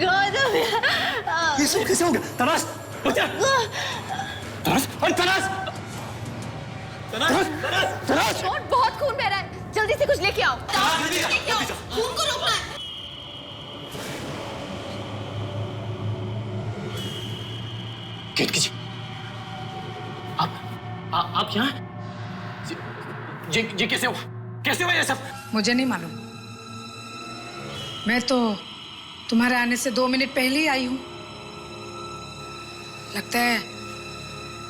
गौतम ये सब कैसे हो गया? तराश, बचा! तराश, अरे तराश! तराश, तराश! बहुत खून बह रहा है, जल्दी से कुछ लेके आओ। लेके आओ, खून को रोकना है। केतकी जी, आप यहाँ? ये कैसे हुआ? कैसे हुआ ये सब? मुझे नहीं मालूम। मैं तो तुम्हारे आने से 2 मिनट पहले ही आई हूं। लगता है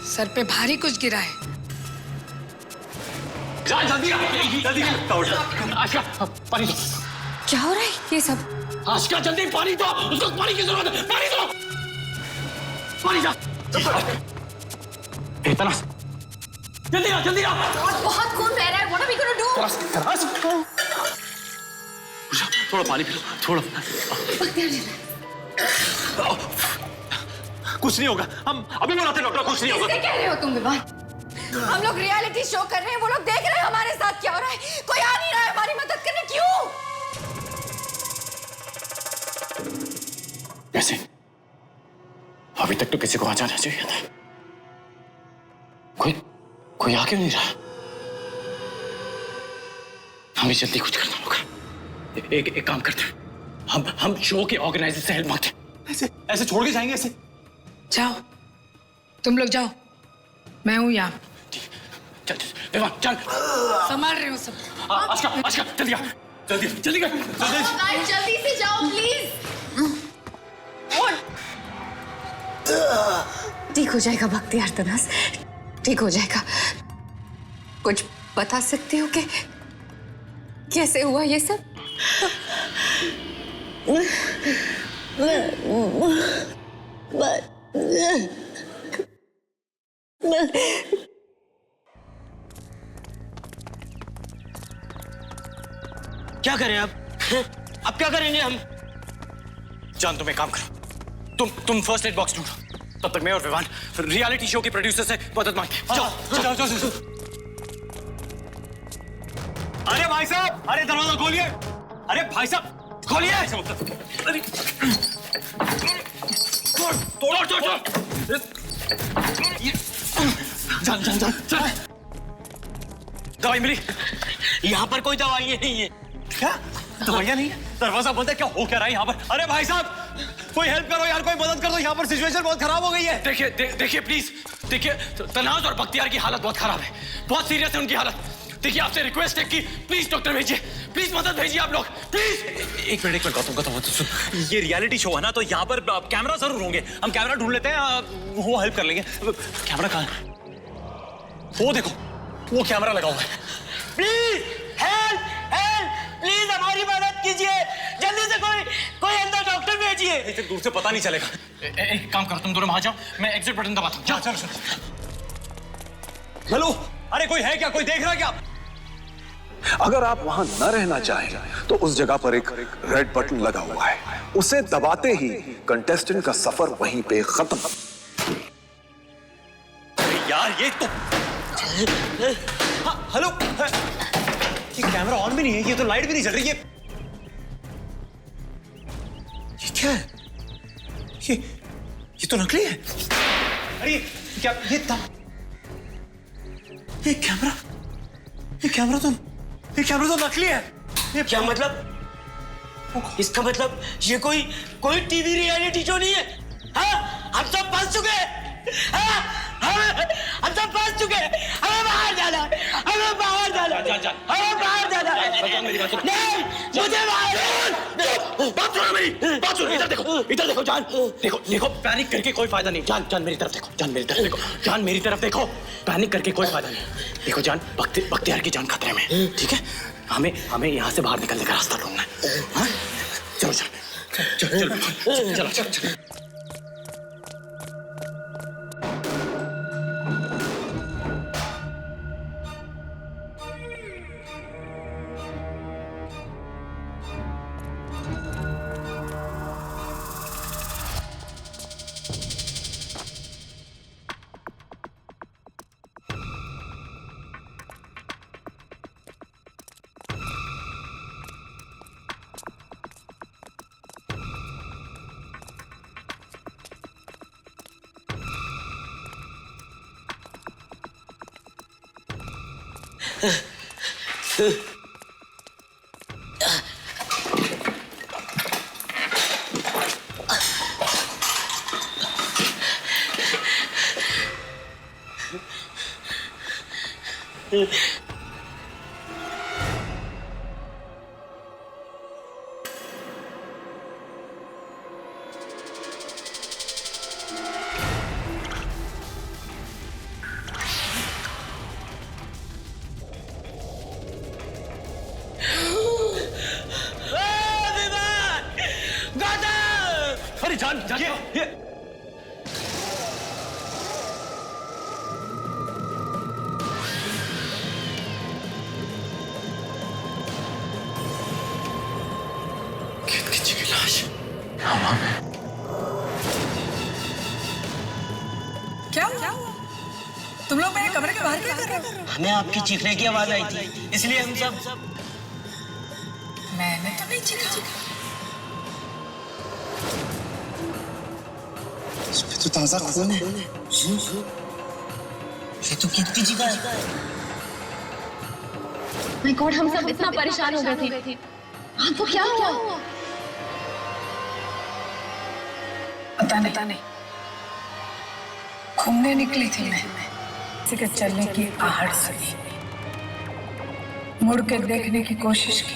सर पे भारी कुछ गिरा है। जल्दी आशा, पानी दो। क्या हो रहा है ये सब? आशा जल्दी पानी दो, उसको पानी की जरूरत है। पानी दो, पानी जा। इतना जल्दी आ, जल्दी आ। बहुत खून बह रहा है। What are we gonna do? तराश, थोड़ा पानी पी लो, थोड़ा। कुछ नहीं होगा, हम अभी बुलाते डॉक्टर। कुछ नहीं होगा। कैसे कह रहे हो तुम विवान? हम लोग रियलिटी शो कर रहे हैं, वो लोग देख रहे हैं हमारे साथ क्या हो रहा है। कोई आ नहीं रहा है हमारी मदद करने। क्यों? कैसे? अभी तक तो किसी को आ जाना चाहिए था। कोई आ क्यों नहीं रहा? हमें जल्दी कुछ करना होगा। एक काम करते हैं, हम शो के ऑर्गेनाइजर से हेल्प मांगते हैं। ऐसे छोड़ के जाएंगे ऐसे? जाओ, तुम लोग जाओ, मैं हूं यहाँ। चल विवान, चल। संभाल रहे हो सब। आशा जल्दी आ, जल्दी जल्दी कर, जल्दी। जल्दी से जाओ प्लीज। ठीक हो जाएगा बख्तियार तनास, ठीक हो जाएगा। कुछ बता सकते हो कि कैसे हुआ ये सब? क्या करें अब क्या करेंगे हम? जान, तुम एक काम करो, तुम फर्स्ट एड बॉक्स ढूंढो, तब तक मैं और विवान रियलिटी शो के प्रोड्यूसर से मदद मांगते हैं। जाओ। अरे भाई साहब, अरे दरवाजा खोलिए। अरे भाई साहब खोलिए। अरे तोड़। जान। दवाई मिली? यहाँ पर कोई दवाई नहीं है। क्या दवाइयाँ नहीं? दरवाजा बंद है, क्या हो क्या रहा है यहाँ पर? अरे भाई साहब, कोई हेल्प करो यार, कोई मदद कर दो, यहाँ पर सिचुएशन बहुत खराब हो गई है। देखिए प्लीज, देखिए तनाज और बख्तियार की हालत बहुत खराब है, बहुत सीरियस है उनकी हालत। देखिए आपसे रिक्वेस्ट है कि प्लीज डॉक्टर भेजिए, प्लीज मदद भेजिए आप लोग, प्लीज। एक मिनट गौतम, सुन, ये रियलिटी शो है ना, तो यहाँ पर कैमरा जरूर होंगे, हम कैमरा ढूंढ लेते हैं, वो हेल्प कर लेंगे। कैमरा कहाँ है? वो देखो, वो कैमरा लगा हुआ है। प्लीज हेल्प, प्लीज हमारी मदद कीजिए, जल्दी से कोई अंदर डॉक्टर भेजिए। इतने दूर से पता नहीं चलेगा। एक काम करो, तुम दोनों वहां जाओ, मैं एग्जिट बटन दबाता हूँ। चलो। हेलो, अरे कोई है क्या? कोई देख रहा क्या? अगर आप वहां न रहना चाहें तो उस जगह पर एक रेड बटन लगा हुआ है, उसे दबाते ही कंटेस्टेंट का सफर वहीं पे खत्म। यार ये तो हेलो, ये कैमरा ऑन भी नहीं है, ये तो लाइट भी नहीं जल रही है। ये क्या है? ये तो नकली है। अरे क्या ये कैमरा तो नकली है। ये क्या मतलब? इसका मतलब ये कोई टीवी रियलिटी शो नहीं है। हाँ, हम सब फंस चुके हैं। हम सब फंस चुके हैं। हमें बाहर जाना। नहीं, मुझे बात सुनो मेरी, बात सुनो। इधर देखो जान, देखो पैनिक करके कोई फायदा नहीं। जान मेरी तरफ देखो, पैनिक करके कोई फायदा नहीं। देखो जान, बख्तियार की जान खतरे में, ठीक है? हमें यहाँ से बाहर निकलने का रास्ता ढूंढना है। चलो। अरे जान ये किसी की लाश हवा में। क्या हुआ? तुम लोग मेरे कमरे के बाहर क्या कर रहे हो? हमें आपकी चीखने की आवाज आई थी, इसलिए हम सब मैंने तो नहीं चीखा। इसमें तो ताजा खून है। ये तो कितनी जगह है। माय गॉड, हम सब इतना परेशान हो गए थे। आपको क्या हुआ? पता नहीं। घूमने निकली थी मैं, किसी के चलने की आहट सुनी, मुड़ के देखने की कोशिश की।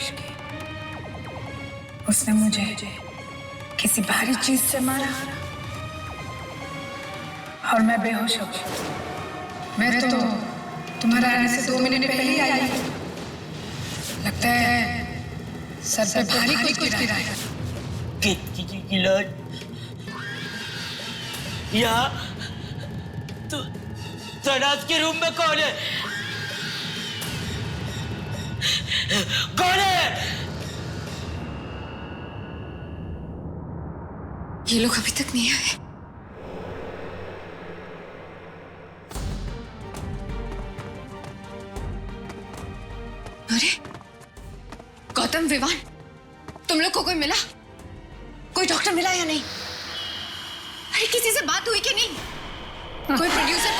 उसने मुझे किसी भारी चीज से मारा और मैं बेहोश हो गई। मैं तो तुम्हारे आने से 2 मिनट पहले ही आई। लगता है सर पे भारी कुछ गिरा है। की लाश यहाँ तो तनाज के रूम में कौन है? कौन है? ये लोग अभी तक नहीं आए। अरे गौतम, विवान, तुम लोग को कोई मिला? कोई डॉक्टर मिला या नहीं? अरे किसी से बात हुई कि नहीं? कोई प्रोड्यूसर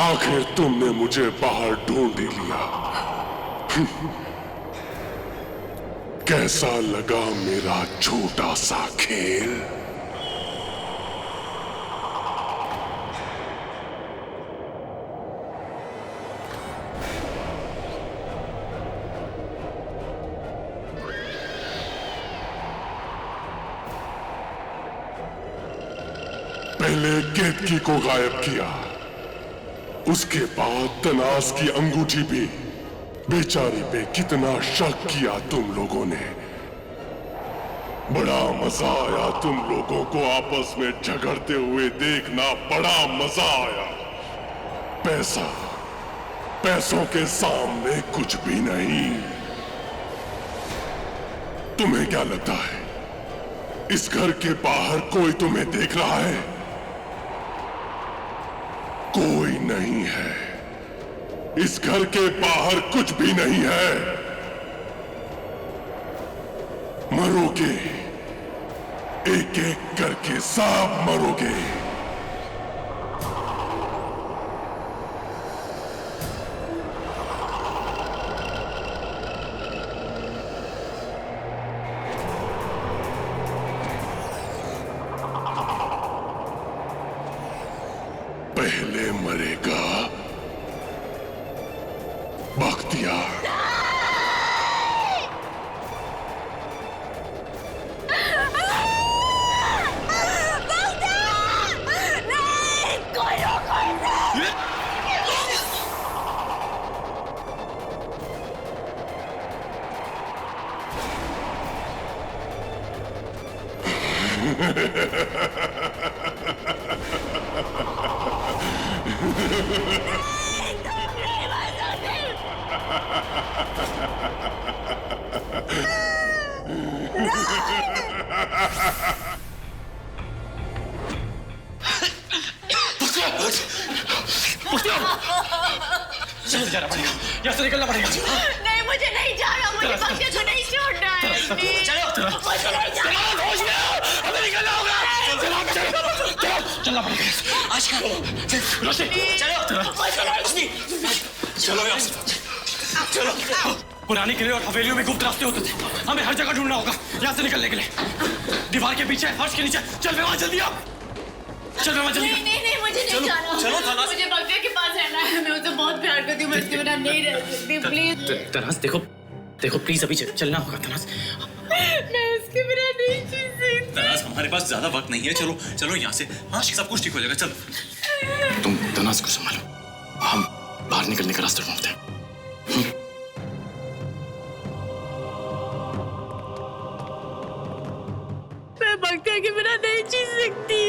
आखिर तुमने मुझे बाहर ढूंढ ही लिया। कैसा लगा मेरा छोटा सा खेल? पहले केतकी को गायब किया, उसके बाद तनास की अंगूठी भी। बेचारी पे कितना शक किया तुम लोगों ने। बड़ा मजा आया तुम लोगों को आपस में झगड़ते हुए देखना, बड़ा मजा आया। पैसों के सामने कुछ भी नहीं। तुम्हें क्या लगता है इस घर के बाहर कोई तुम्हें देख रहा है? कोई नहीं है। इस घर के बाहर कुछ भी नहीं है। मरोगे, एक एक करके सब मरोगे। पहले मरेगा बख्तियार। चल जाना पड़ेगा, यहाँ से निकलना पड़ेगा। नहीं, मुझे नहीं जाना, मुझे बख्तियार को नहीं छोड़ना है। चलो, मुझे नहीं जाना। हमें निकलना होगा। चलो, निकलना पड़ेगा। आशिका रोशनी चलो रोशनी चलो यार, चलो। पुराने किले और हवेलियों में गुप्त रास्ते होते थे, हमें हर जगह ढूंढना होगा यहाँ से निकलने के लिए। दीवार के पीछे, फर्श के नीचे। चल विवान जल्दी आओ, चल विवान जल्दी। नहीं मुझे नहीं जाना। चलो तनास, मुझे भव्या के पास रहना है, मैं उसे बहुत प्यार करती हूँ, मैं उसके बिना नहीं रह सकती, प्लीज। तनास देखो प्लीज अभी चलना होगा तनास। मैं उसके बिना नहीं जी सकती। तनास हमारे पास ज्यादा वक्त नहीं है, चलो यहाँ से। हाँ सब कुछ ठीक हो जाएगा, चलो। तुम तनास को संभालो, हम बाहर निकलने का रास्ता ढूंढते हैं। मैं भक्तिया के बिना नहीं जी सकती।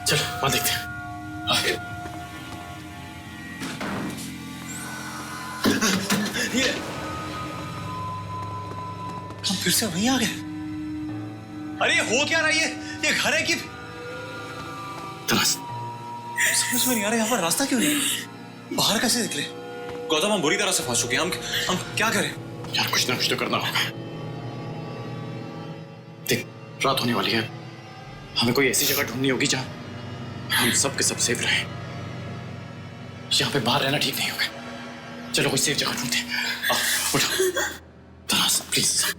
चलो वहां देखते हैं। ये हम फिर से वहीं आ गए। अरे ये हो क्या रहा है? ये घर है कि तलाश? समझ में नहीं आ रहा, यहाँ पर रास्ता क्यों नहीं? बाहर कैसे निकले? गौतम हम बुरी तरह से फंस चुके हैं, हम क्या करें? यार कुछ ना कुछ तो करना होगा। देख रात होने वाली है, हमें कोई ऐसी जगह ढूंढनी होगी जहाँ हम सब के सब सेफ रहे। यहाँ पे बाहर रहना ठीक नहीं होगा। चलो कोई सेफ जगह ढूंढते हैं। उठो तनास प्लीज।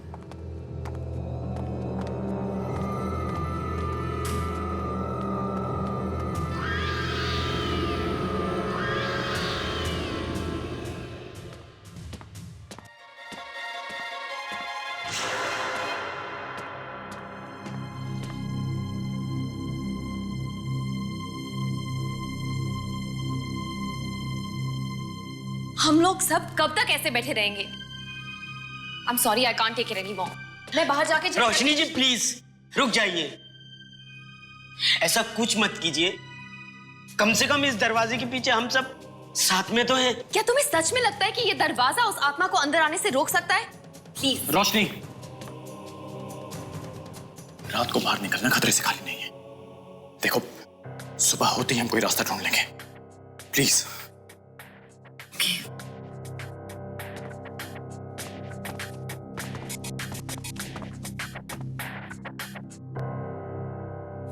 हम लोग सब कब तक ऐसे बैठे रहेंगे? I am sorry, I can't take it anymore. मैं बाहर जाके रोशनी जी प्लीज रुक जाइए, ऐसा कुछ मत कीजिए। कम से कम इस दरवाजे के पीछे हम सब साथ में तो हैं। क्या तुम्हें सच में लगता है कि ये दरवाजा उस आत्मा को अंदर आने से रोक सकता है? प्लीज रोशनी, रात को बाहर निकलना खतरे से खाली नहीं है। देखो सुबह होते ही हम कोई रास्ता ढूंढ लेंगे, प्लीज।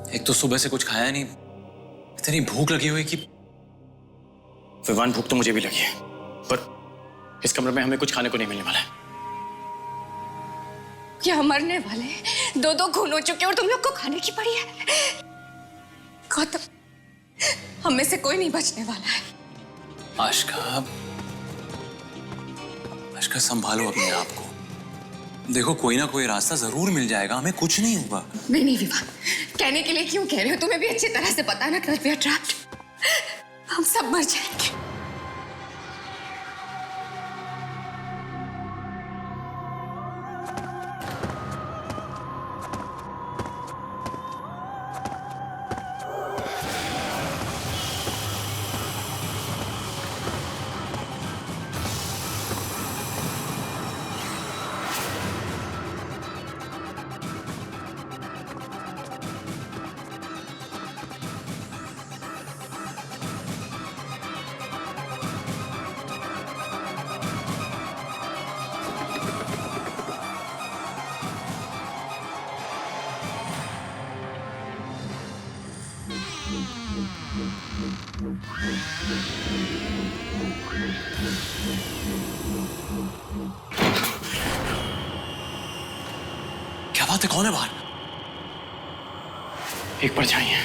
एक तो सुबह से कुछ खाया नहीं, इतनी भूख लगी हुई कि विवान भूख तो मुझे भी लगी है, पर इस कमरे में हमें कुछ खाने को नहीं मिलने वाला है। क्या मरने वाले दो खून हो चुके और तुम लोग को खाने की पड़ी है? गौतम, हम में से कोई नहीं बचने वाला है। आशिका संभालो अपने आप को। देखो कोई ना कोई रास्ता जरूर मिल जाएगा, हमें कुछ नहीं होगा। नहीं विवान, कहने के लिए क्यों कह रहे हो? तुम्हें भी अच्छी तरह से पता है ना कि वी आर ट्रैप्ड। हम सब मर जाएंगे। क्या बात है, कौन है बाहर? एक परछाई है,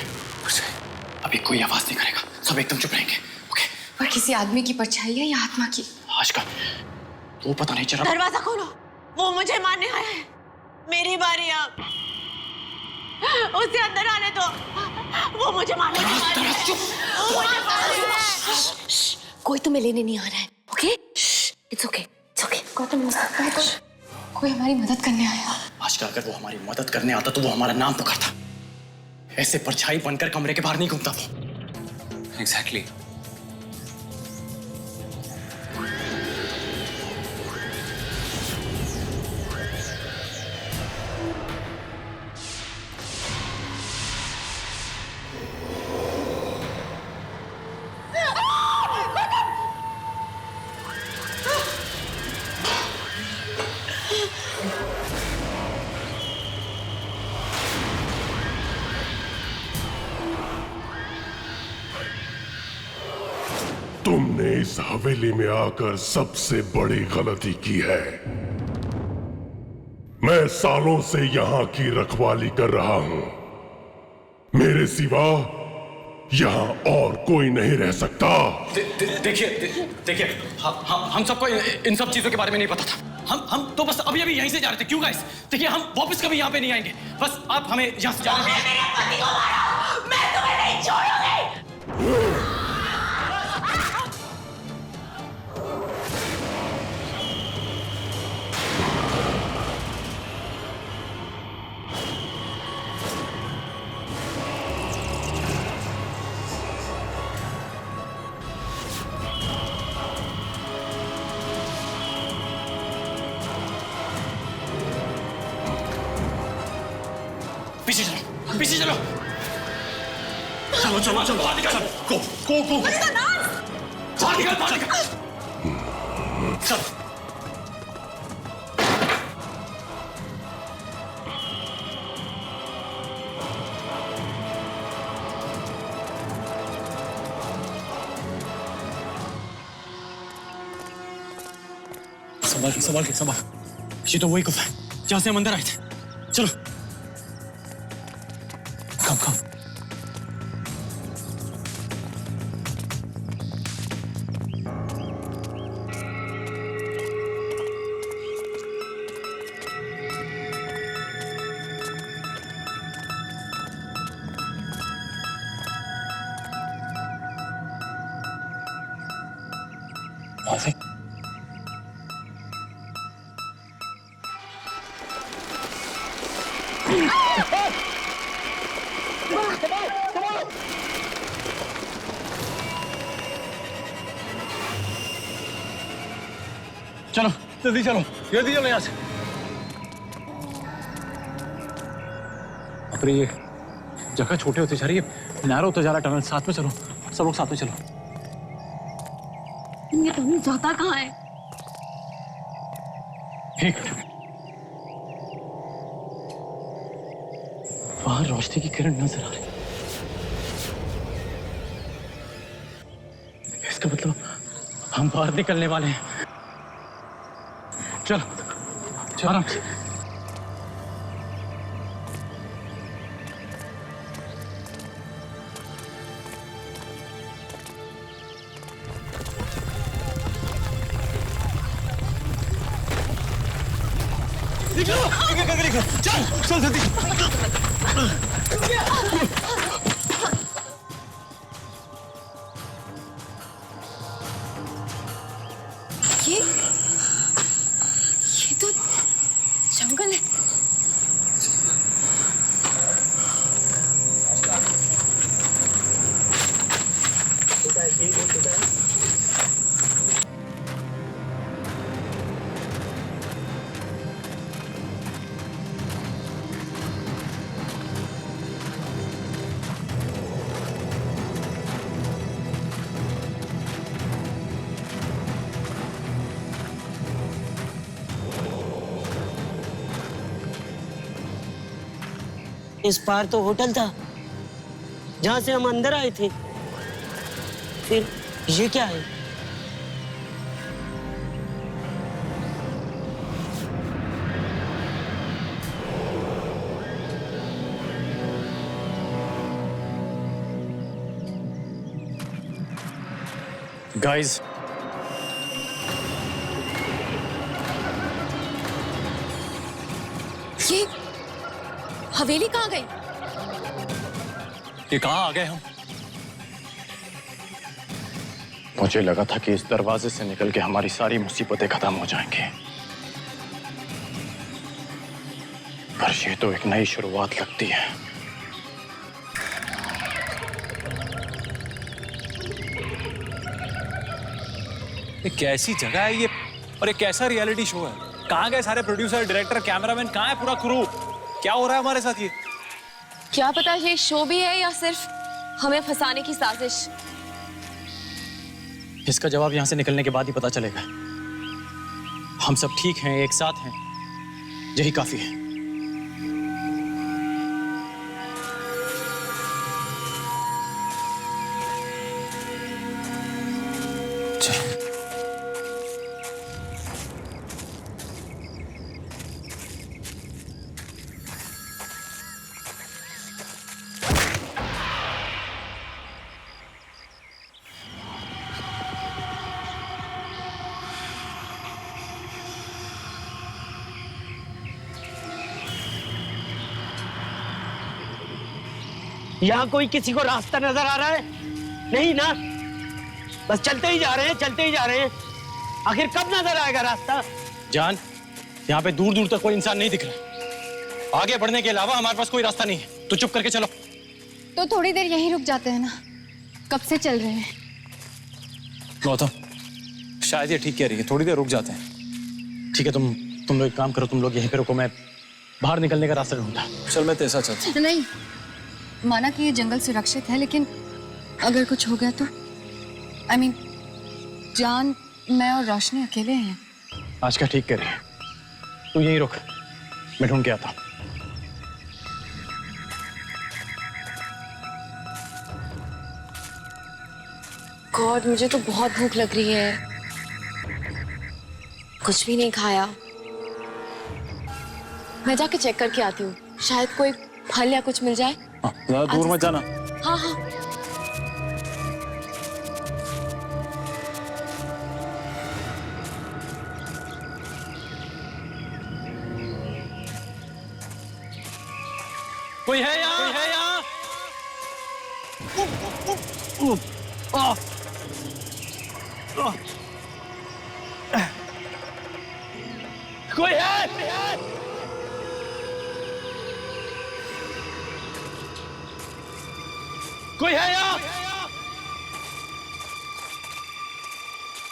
अभी कोई आवाज नहीं करेगा, सब एकदम चुप रहेंगे। ओके? और किसी आदमी की परछाई है या आत्मा की? आज का वो पता नहीं चला। दरवाजा खोलो, वो मुझे मारने आया है। मेरी बारी अब, उसे अंदर आने दो, वो मुझे मारने आया है। वो मुझे मारने आया है। कोई तुम्हें लेने नहीं आ रहा है, okay? It's okay, it's okay. Gautam, हो सकता है कोई हमारी मदद करने आया। आज का अगर वो हमारी मदद करने आता तो वो हमारा नाम पुकारता। ऐसे परछाई बनकर कमरे के बाहर नहीं घूमता वो। एग्जैक्टली। तुमने इस हवेली में आकर सबसे बड़ी गलती की है। मैं सालों से यहां की रखवाली कर रहा हूं। मेरे सिवा यहां और कोई नहीं रह सकता। देखिए हम सबको इन सब चीजों के बारे में नहीं पता था। हम तो बस अभी यहीं से जा रहे थे। क्यों गाइस? देखिए हम वापस कभी यहाँ पे नहीं आएंगे। बस आप हमें यहाँ से जाने दीजिए। मेरे पति को मारो, मैं तुम्हें नहीं छोड़ूंगी। पीछे चलो, पीछे चलो। चलो बाहर निकल। गो। बाहर निकल। चलो। संभाल के। ये तो वही गुफा है जहां से हम अंदर आए थे। चलो। Come. चलो जल्दी चलो यहाँ से। अरे ये जगह छोटे होते जा रही है, नैरो होता जा रहा टनल। साथ में चलो, सब लोग साथ में चलो। ये तुम जाता कहाँ है? एक मिनट। बाहर रोशनी की किरण नजर आ रही है। इसका मतलब हम बाहर निकलने वाले हैं। चलो आराम से। निकलो, चल जल्दी। ये तो जंगल है। इस पार तो होटल था जहां से हम अंदर आए थे। फिर ये क्या है? गाइस, ये हवेली कहाँ गई? ये कहाँ आ गए हम? मुझे लगा था कि इस दरवाजे से निकल के हमारी सारी मुसीबतें खत्म हो जाएंगी, पर ये तो एक नई शुरुआत लगती है। ये कैसी जगह है ये, और ये कैसा रियलिटी शो है? कहाँ गए सारे प्रोड्यूसर, डायरेक्टर, कैमरामैन? कहाँ है पूरा क्रू? क्या हो रहा है हमारे साथ ये? क्या पता ये शो भी है या सिर्फ हमें फंसाने की साजिश। इसका जवाब यहां से निकलने के बाद ही पता चलेगा। हम सब ठीक हैं, एक साथ हैं, यही काफी है। चलो। यहाँ कोई किसी को रास्ता नजर आ रहा है? नहीं ना, बस चलते ही जा रहे हैं, चलते ही जा रहे हैं। आखिर कब नजर आएगा रास्ता? जान, यहाँ पे दूर दूर तक कोई इंसान नहीं दिख रहा। आगे बढ़ने के अलावा हमारे पास कोई रास्ता नहीं है, तो चुप करके चलो। तो थोड़ी देर यहीं रुक जाते हैं ना, कब से चल रहे हैं। गौतम, शायद ये ठीक कह रही है, थोड़ी देर रुक जाते हैं। ठीक है, तुम लोग एक काम करो, तुम लोग यहीं पे रुको, मैं बाहर निकलने का रास्ता ढूंढता। चल मैं तेरे साथ चलता हूं। नहीं, माना कि ये जंगल सुरक्षित है, लेकिन अगर कुछ हो गया तो I mean, जान, मैं और रोशनी अकेले हैं। आज का ठीक कर रही है, तू यहीं रुक, मैं ढूंढ के आता हूं। गॉड, मुझे तो बहुत भूख लग रही है, कुछ भी नहीं खाया। मैं जाके चेक करके आती हूँ, शायद कोई फल या कुछ मिल जाए। हाँ, ज़्यादा दूर मत जाना। हाँ हाँ। कोई है यहाँ? कोई है यहाँ? कोई है? कोई है यहाँ?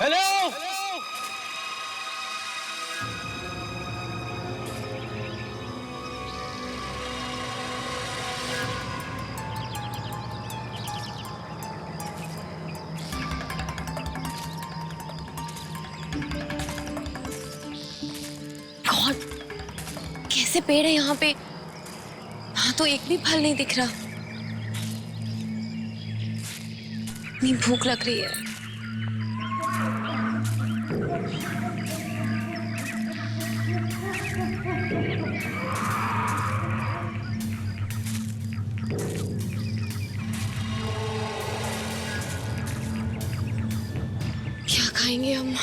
हेलो? गॉड, कैसे पेड़ है यहाँ पे? यहाँ तो एक भी फल नहीं दिख रहा। इतनी भूख लग रही है। क्या खाएंगे हम?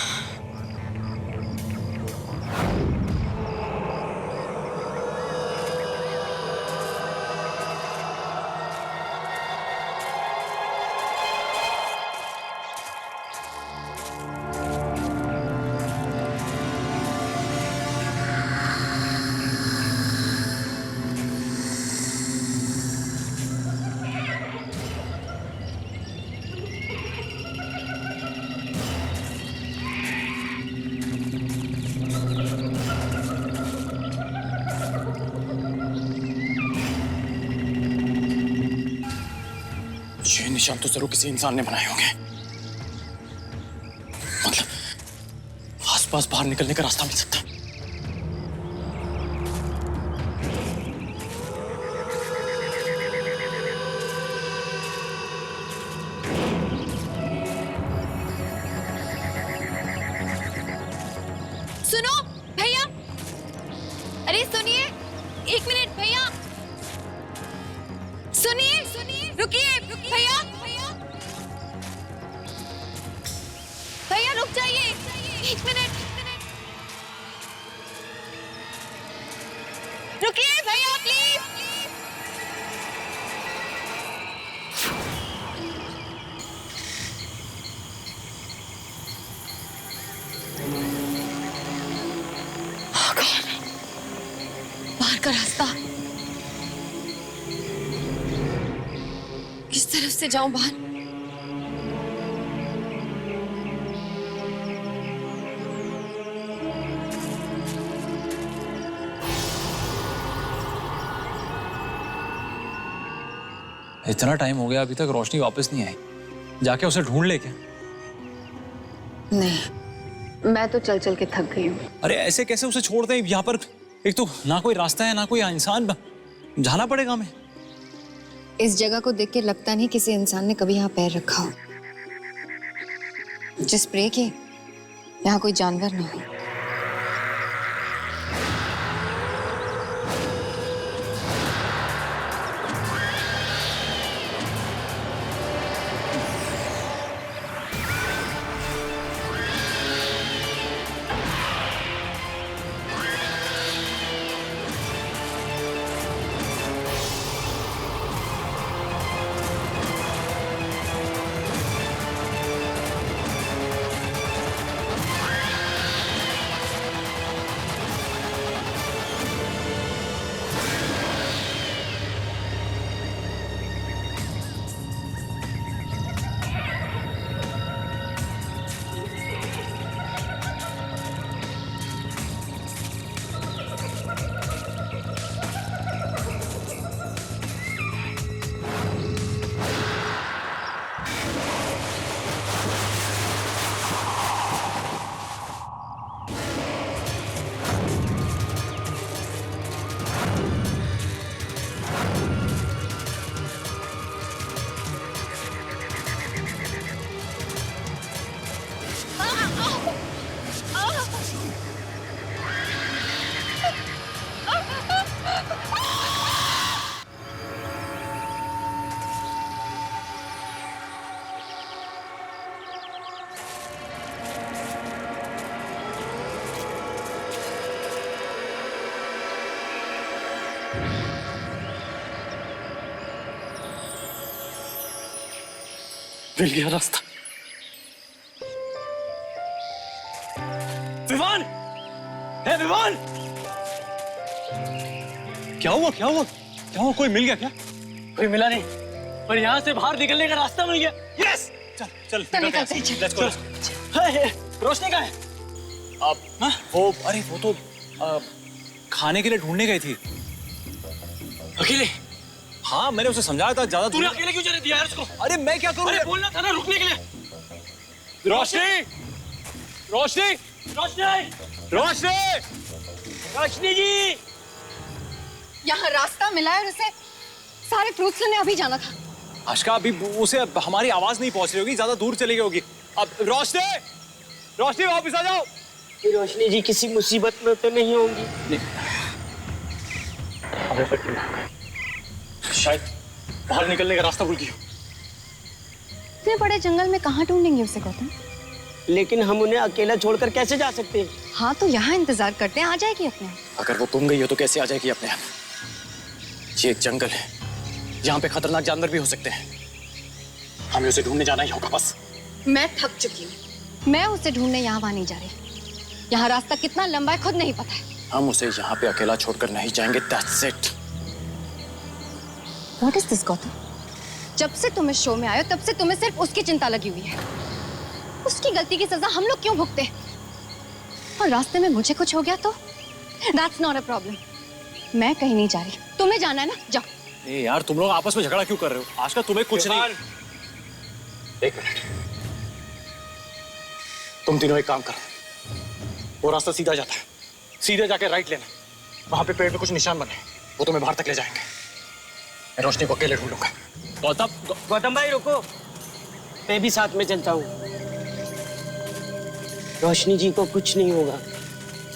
ये निशान तो जरूर किसी इंसान ने बनाए होंगे, मतलब आसपास बाहर निकलने का रास्ता मिल सकता है। सुनो भैया, अरे सुनिए, एक मिनट भैया, सुनिए, रुकिए भैया, एक मिनट रुकिए भैया प्लीज। बाहर का रास्ता, किस तरफ से जाऊं बाहर? इतना टाइम हो गया अभी तक रोशनी वापस नहीं आई। जाके उसे ढूंढ ले क्या? नहीं, मैं तो चल चल के थक गई हूँ। अरे ऐसे कैसे उसे छोड़ दें? यहाँ पर एक तो ना कोई रास्ता है ना कोई इंसान, जाना पड़ेगा हमें। इस जगह को देख के लगता नहीं किसी इंसान ने कभी यहाँ पैर रखा हो। जस्ट प्रे कि यहाँ कोई जानवर ना हो। मिल गया रास्ता। विवान! है विवान! क्या हुआ क्या हुआ क्या हुआ? कोई मिल गया क्या? कोई मिला नहीं, पर यहाँ से बाहर निकलने का रास्ता मिल गया। यस! चल चल निकलते हैं, चल। Let's go. रोशनी कहाँ है? वो अरे वो तो खाने के लिए ढूंढने गई थी। अकेले? हाँ मैंने उसे समझाया था ज्यादा तूने अकेले क्यों जाने दिया यार उसको? अरे मैं क्या करूँ? अरे बोलना था ना रुकने के लिए। रोशनी! रोशनी! रोशनी! रोशनी! रोशनी जी! यहाँ रास्ता मिला है और उसे सारे फ्रूट्स लेने अभी जाना था। आशका अभी उसे हमारी आवाज नहीं पहुंच रही होगी, ज्यादा दूर चली गई होगी। अब रोशनी! रोशनी वापस आ जाओ। रोशनी जी किसी मुसीबत में तो नहीं होंगी? शायद बाहर निकलने का रास्ता भूल गई। इतने बड़े जंगल में कहाँ ढूंढेंगे उसे गौतम? लेकिन हम उन्हें अकेला छोड़कर कैसे जा सकते हैं? हाँ तो यहाँ इंतजार करते हैं, आ जाएगी अपने आप। अगर वो गुम गई हो तो कैसे आ जाएगी अपने आप? ये एक जंगल है, यहाँ पे खतरनाक जानवर भी हो सकते हैं। हमें उसे ढूंढने जाना ही होगा बस। मैं थक चुकी हूँ, मैं उसे ढूंढने यहाँ वहाँ नहीं जा रही। यहाँ रास्ता कितना लंबा है खुद नहीं पता है। हम उसे यहाँ पे अकेला छोड़कर नहीं जाएंगे। That's it. What is this, Gautam? जब से तुम इस शो में आए हो तब से तुम्हें सिर्फ उसकी चिंता लगी हुई है। उसकी गलती की सजा हम लोग क्यों भुगते हैं? और रास्ते में मुझे कुछ हो गया तो That's not a problem. मैं कहीं नहीं जा रही, तुम्हें जाना है ना, जाओ। ए यार तुम लोग आपस में झगड़ा क्यों कर रहे हो? आज का तुम्हें कुछ नहीं। एक मिनट, तुम तीनों एक काम करो, वो रास्ता सीधा जाता है, सीधे जाके राइट लेना। वहां पे पेड़ पे कुछ निशान बने, वो तुम्हें बाहर तक ले जाएंगे। मैं रोशनी को अकेले ढूंढूंगा। गौतम भाई रुको, मैं भी साथ में चलता हूँ। रोशनी जी को कुछ नहीं होगा।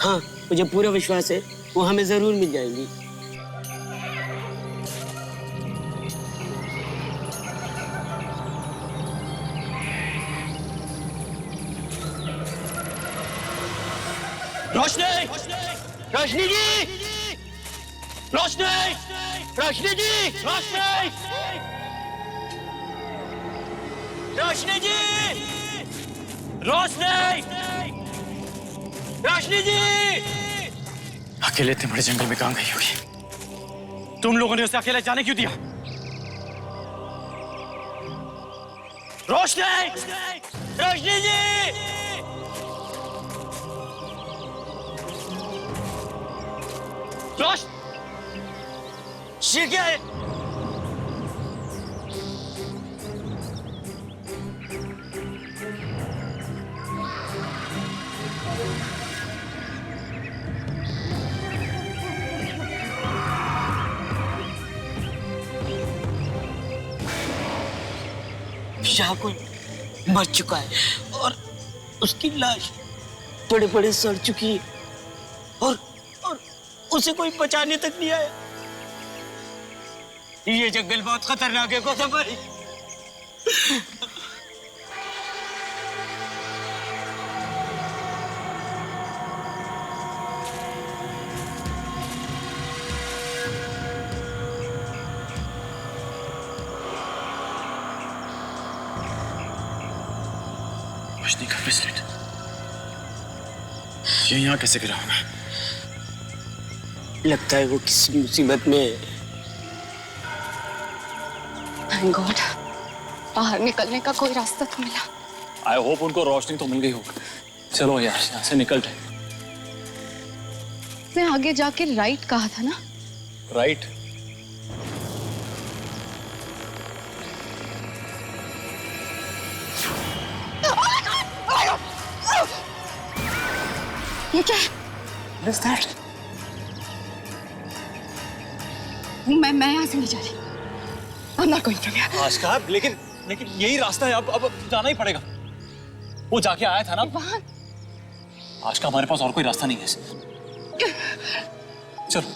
हाँ मुझे पूरा विश्वास है, वो हमें जरूर मिल जाएगी। रोशनी, रोशनी जी, रोशनी, रोशनी जी, रोशनी, रोशनी जी, रोशनी, रोशनी जी। अकेले इतने बड़े जंगल में कहां गई होगी? तुम लोगों ने उसे अकेले जाने क्यों दिया? रोशनी, रोशनी जी, रोश, ये क्या है? यहाँ कोई मर चुका है और उसकी लाश बड़े बड़े सड़ चुकी है और उसे कोई बचाने तक नहीं आया। ये जंगल बहुत खतरनाक है गौतम भाई। रोशनी का ब्रेसलेट ये यहाँ कैसे गिरा होगा? लगता है वो किसी मुसीबत में है। थैंक गॉड, बाहर निकलने का कोई रास्ता तो मिला। आई होप उनको रोशनी तो मिल गई हो। चलो यार यहाँ से निकलते हैं। मैं आगे जाके राइट कहा था ना? राइट? ये क्या है? What is that? मैं यहाँ से नहीं जा रही। I'm not going from here. Aska, लेकिन यही रास्ता है। अब जाना ही पड़ेगा। वो जाके आया था ना वहाँ। आस्का, हमारे पास और कोई रास्ता नहीं है। चलो,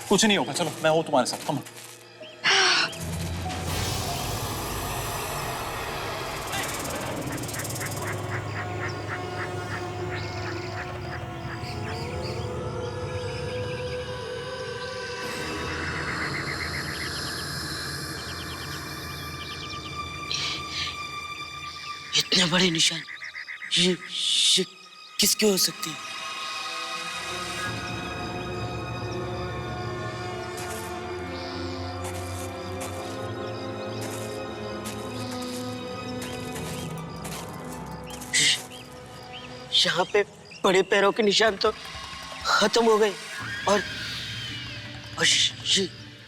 कुछ नहीं होगा। चलो, मैं हूँ तुम्हारे साथ। कम। इतने बड़े निशान ये किसके हो सकते हैं? यहाँ पे बड़े पैरों के निशान तो खत्म हो गए और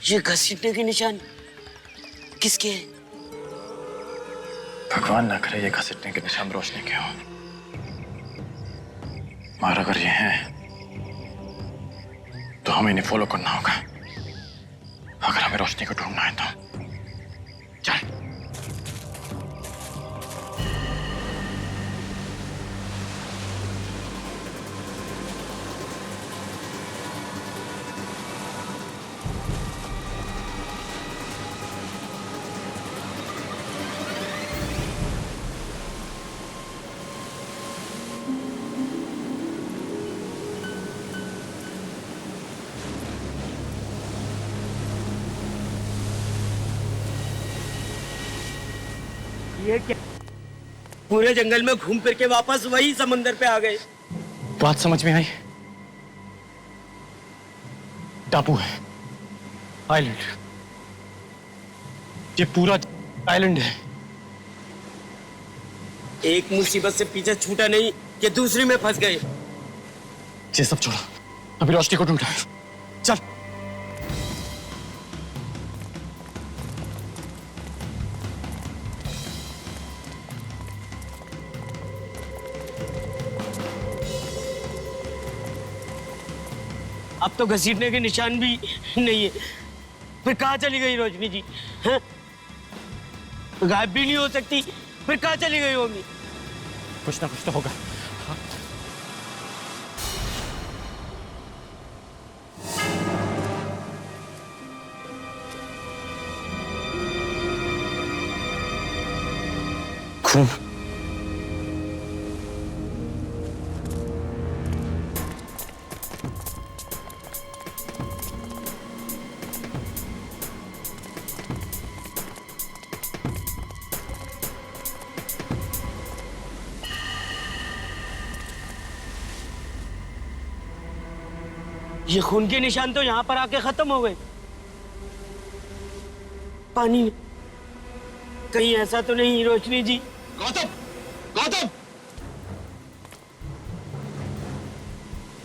ये घसीटने के निशान किसके हैं? भगवान ना करे ये घसीटने के निशान रोशनी के हो। मगर अगर ये हैं तो हमें इन्हें फॉलो करना होगा अगर हमें रोशनी को ढूंढना है तो। चल। ये क्या? पूरे जंगल में घूम फिर के वापस वही समंदर पे आ गए। बात समझ में आई? टापू है, आइलैंड। ये पूरा आइलैंड है। एक मुसीबत से पीछे छूटा नहीं कि दूसरी में फंस गए। ये सब छोड़ो, अभी रोशनी को ढूंढना है। चल। अब तो घसीटने के निशान भी नहीं है। फिर कहाँ चली गई रोशनी जी? हैं? गायब भी नहीं हो सकती, फिर कहाँ चली गई होगी? कुछ ना कुछ तो होगा। खून। ये खून के निशान तो यहाँ पर आके खत्म हो गए। पानी में कहीं ऐसा तो नहीं रोशनी जी? गौतम, गौतम,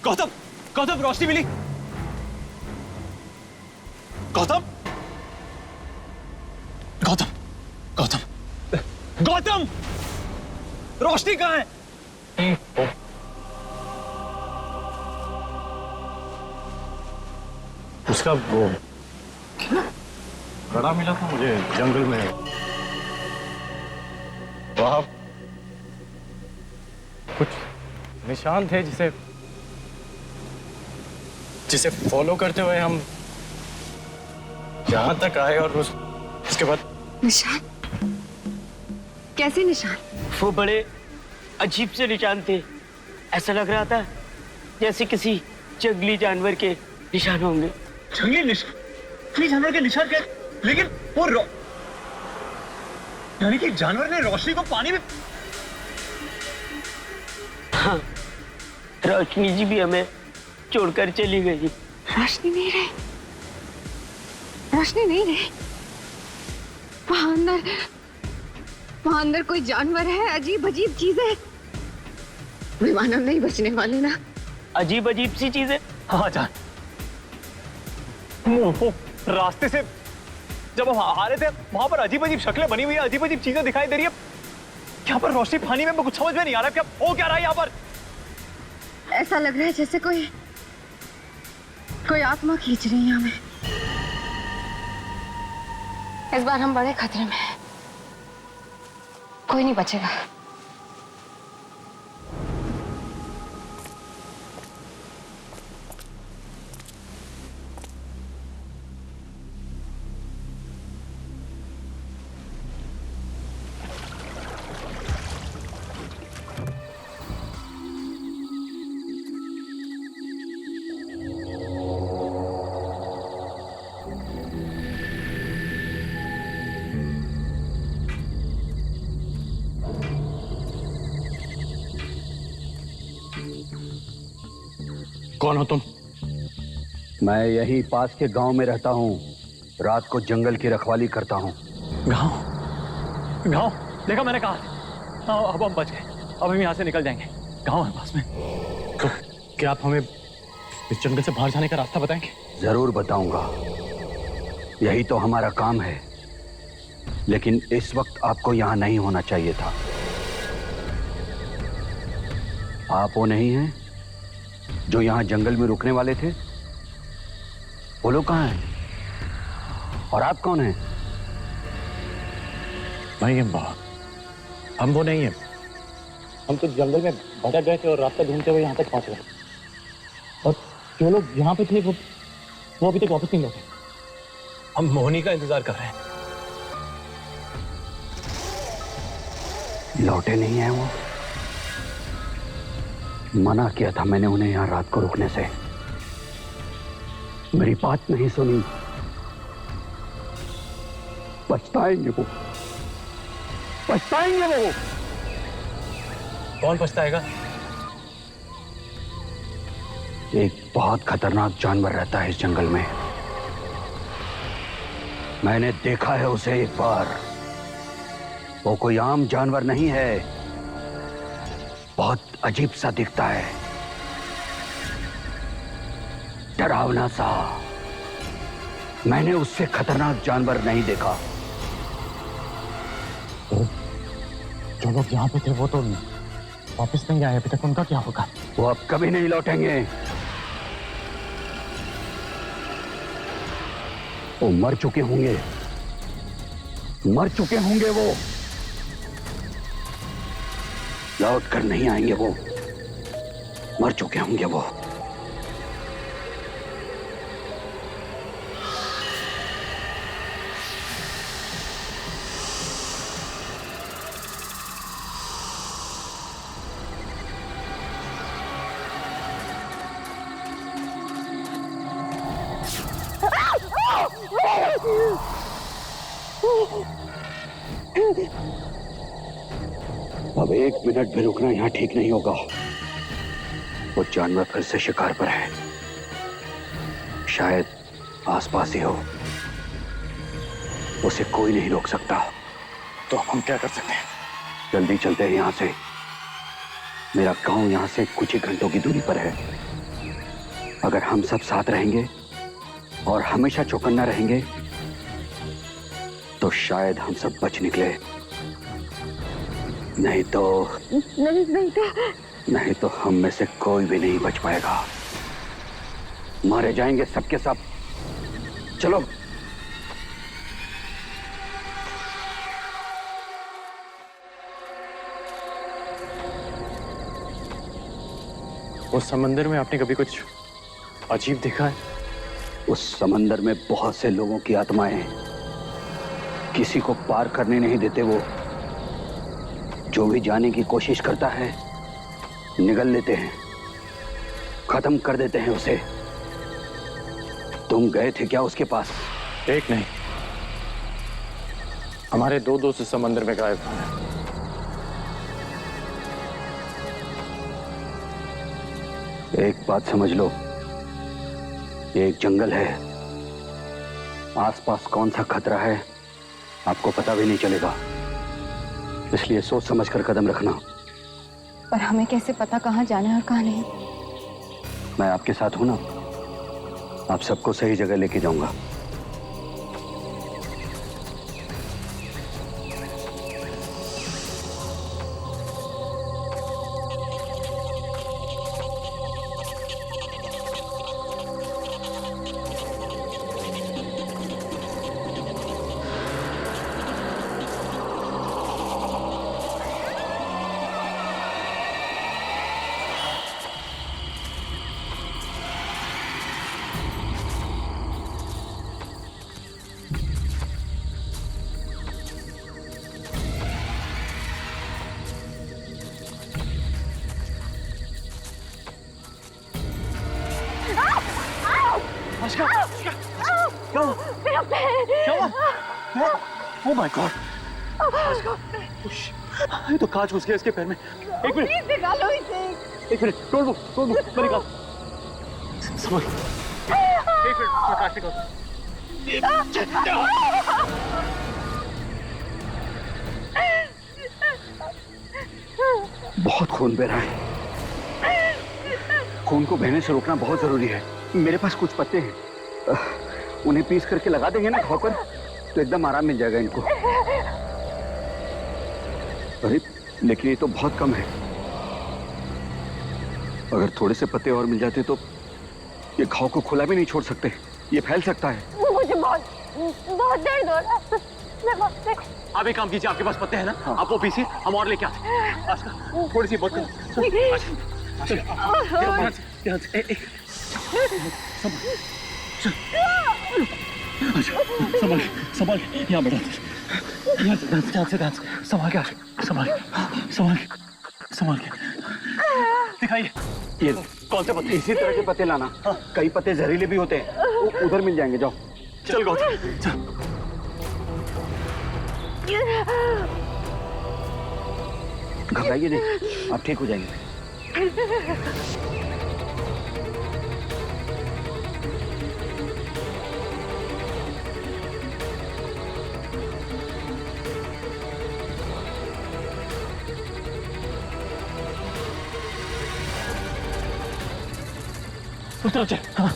गौतम, गौतम, रोशनी मिली। गौतम, गौतम, गौतम, गौतम, रोशनी कहाँ है? उसका वो बड़ा मिला था मुझे जंगल में, वहां कुछ निशान थे जिसे फॉलो करते हुए हम यहां तक आए और उसके बाद निशान? कैसे निशान? वो बड़े अजीब से निशान थे। ऐसा लग रहा था जैसे किसी जंगली जानवर के निशान होंगे। जंगली जानवर के निशान क्या? लेकिन वो यानी कि जानवर ने रोशनी को पानी में। हाँ, रोशनी जी भी हमें छोड़कर चली गई। रोशनी नहीं रही, रोशनी नहीं रही। वहां अंदर कोई जानवर है, अजीब अजीब चीजें। वे मानव नहीं बचने वाले ना। अजीब अजीब सी चीजें? हाँ जान, वो रास्ते से जब हम आ रहे थे वहां पर अजीब अजीब शक्लें बनी हुई है, अजीब अजीब चीजें दिखाई दे रही है। यहाँ पर रोशनी पानी में कुछ समझ में नहीं आ रहा है, क्या हो क्या रहा है यहाँ पर? ऐसा लग रहा है जैसे कोई आत्मा खींच रही है हमें। इस बार हम बड़े खतरे में हैं। कोई नहीं बचेगा। कौन हो तुम? मैं यहीं पास के गांव में रहता हूँ। रात को जंगल की रखवाली करता हूँ। गांव? गांव? देखा मैंने कहा। अब हम बच गए, अब हम यहाँ से निकल जाएंगे। गांव है पास में। तो क्या आप हमें इस जंगल से बाहर जाने का रास्ता बताएंगे? जरूर बताऊंगा, यही तो हमारा काम है। लेकिन इस वक्त आपको यहाँ नहीं होना चाहिए था। आप वो नहीं हैं जो यहाँ जंगल में रुकने वाले थे? वो लोग कहाँ हैं? और आप कौन हैं? नहीं हम वो नहीं हैं। हम तो जंगल में भटक गए थे और रास्ता ढूंढते हुए यहाँ तक पहुंच गए। और जो लोग यहाँ पे थे वो अभी तक वापस नहीं लौटे। हम मोहिनी का इंतजार कर रहे हैं। लौटे नहीं हैं वो? मना किया था मैंने उन्हें यहाँ रात को रुकने से। मेरी बात नहीं सुनी। पछताएंगे वो, पछताएंगे वो। कौन पछताएगा? एक बहुत खतरनाक जानवर रहता है इस जंगल में। मैंने देखा है उसे एक बार। वो कोई आम जानवर नहीं है, बहुत अजीब सा दिखता है, डरावना सा। मैंने उससे खतरनाक जानवर नहीं देखा। तो जो लोग यहाँ पे थे वो तो वापस नहीं आए अभी तक, उनका क्या होगा? वो अब कभी नहीं लौटेंगे। वो मर चुके होंगे, मर चुके होंगे। वो लौट कर नहीं आएंगे। वो मर चुके होंगे। वो अब एक मिनट भी रुकना यहाँ ठीक नहीं होगा। वो जानवर फिर से शिकार पर है। शायद आसपास ही हो। उसे कोई नहीं रोक सकता। तो हम क्या कर सकते हैं? जल्दी चलते हैं यहां से। मेरा गांव यहां से कुछ ही घंटों की दूरी पर है। अगर हम सब साथ रहेंगे और हमेशा चौकन्ना रहेंगे तो शायद हम सब बच निकले। नहीं तो हम में से कोई भी नहीं बच पाएगा। मारे जाएंगे सबके सब। चलो। उस समंदर में आपने कभी कुछ अजीब देखा है? उस समंदर में बहुत से लोगों की आत्माएं हैं। किसी को पार करने नहीं देते वो। जो भी जाने की कोशिश करता है निगल लेते हैं, खत्म कर देते हैं उसे। तुम गए थे क्या उसके पास? एक नहीं, हमारे 2 दोस्त इस समंदर में गायब हुए हैं। एक बात समझ लो, ये एक जंगल है। आसपास कौन सा खतरा है आपको पता भी नहीं चलेगा। इसलिए सोच समझ कर कदम रखना। पर हमें कैसे पता कहाँ जाना है और कहाँ नहीं? मैं आपके साथ हूं ना, आप सबको सही जगह लेके जाऊंगा। Oh my God! ये तो कांच घुस गया इसके पैर में। एक मिनट, निकालो इसे। एक मिनट, तोड़ दो, मैं निकाल। समझ। एक मिनट, मैं कांच निकाल। बहुत खून बह रहा है। खून को बहने से रोकना बहुत जरूरी है। मेरे पास कुछ पत्ते हैं, उन्हें पीस करके लगा देंगे ना घाव पर, तो एकदम आराम मिल जाएगा इनको। अरे लेकिन ये तो बहुत कम है। अगर थोड़े से पत्ते और मिल जाते तो ये घाव को खुला भी नहीं छोड़ सकते। ये फैल सकता है। मुझे बहुत दर्द हो रहा है। आप एक काम कीजिए, आपके पास पत्ते हैं ना? हाँ। आप वो पीसिए, हम और लेके आते हैं। आस्का, थोड़ी सी बहुत संभाल, यहाँ बैठा। संभाल के दिखाइए। ये कौन से पत्ते? इसी तरह के पत्ते लाना। हाँ। कई पत्ते जहरीले भी होते हैं, उधर मिल जाएंगे। जाओ। चल गौतम, चल। घबराइए नहीं, आप ठीक हो जाएंगे। उतर चल। हाँ।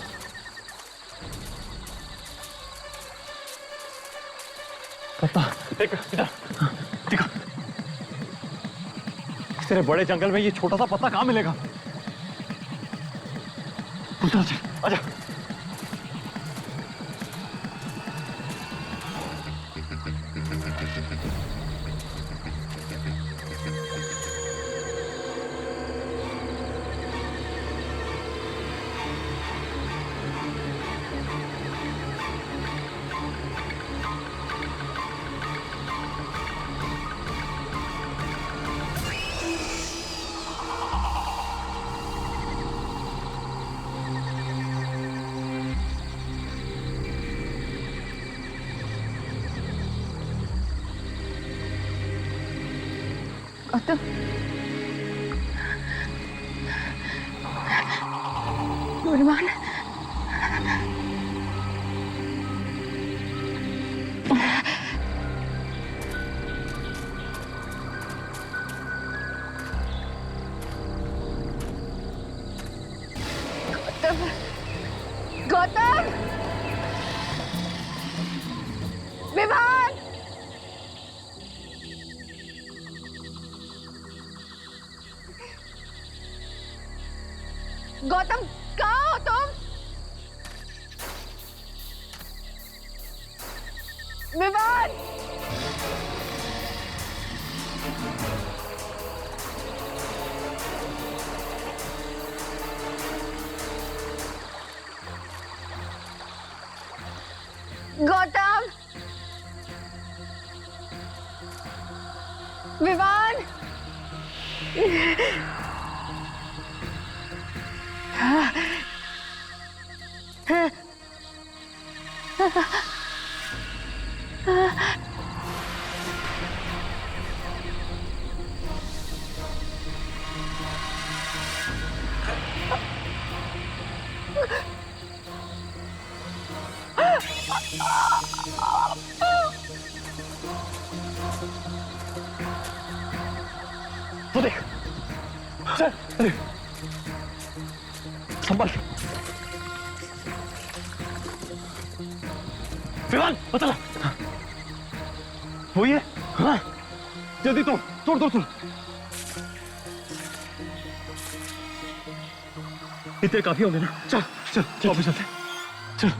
पापा, देख इधर, देखो। तेरे बड़े जंगल में ये छोटा सा पत्ता कहाँ मिलेगा? उतर चल, आजा। गौतम, गुणवान, गौतम कहाँ हो तुम? विवान! गौतम! विवान! वो देख सर, संभल। विवान बता, वो ये? हाँ, जल्दी तोड़ तोड़ तोड़ तोड़। इतने काफी होंगे ना? चल चल चल वापस चलते, चल।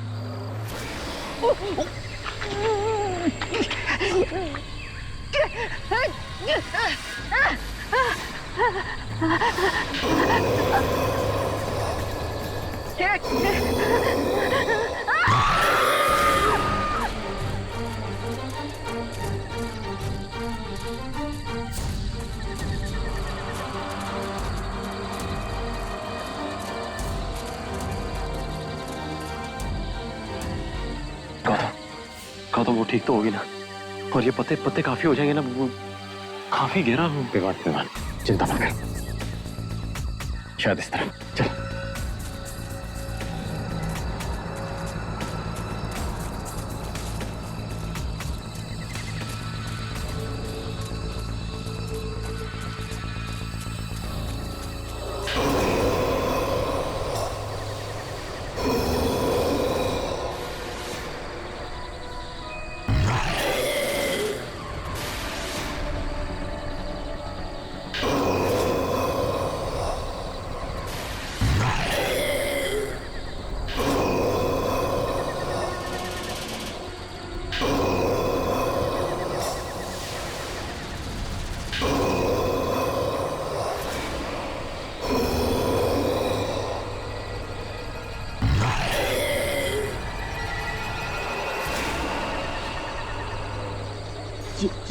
गौतम वो ठीक तो होगी ना? और ये पत्ते पत्ते काफी हो जाएंगे ना? वो काफी गहरा विवान, चिंता मत कर, शायद इस तरह। चल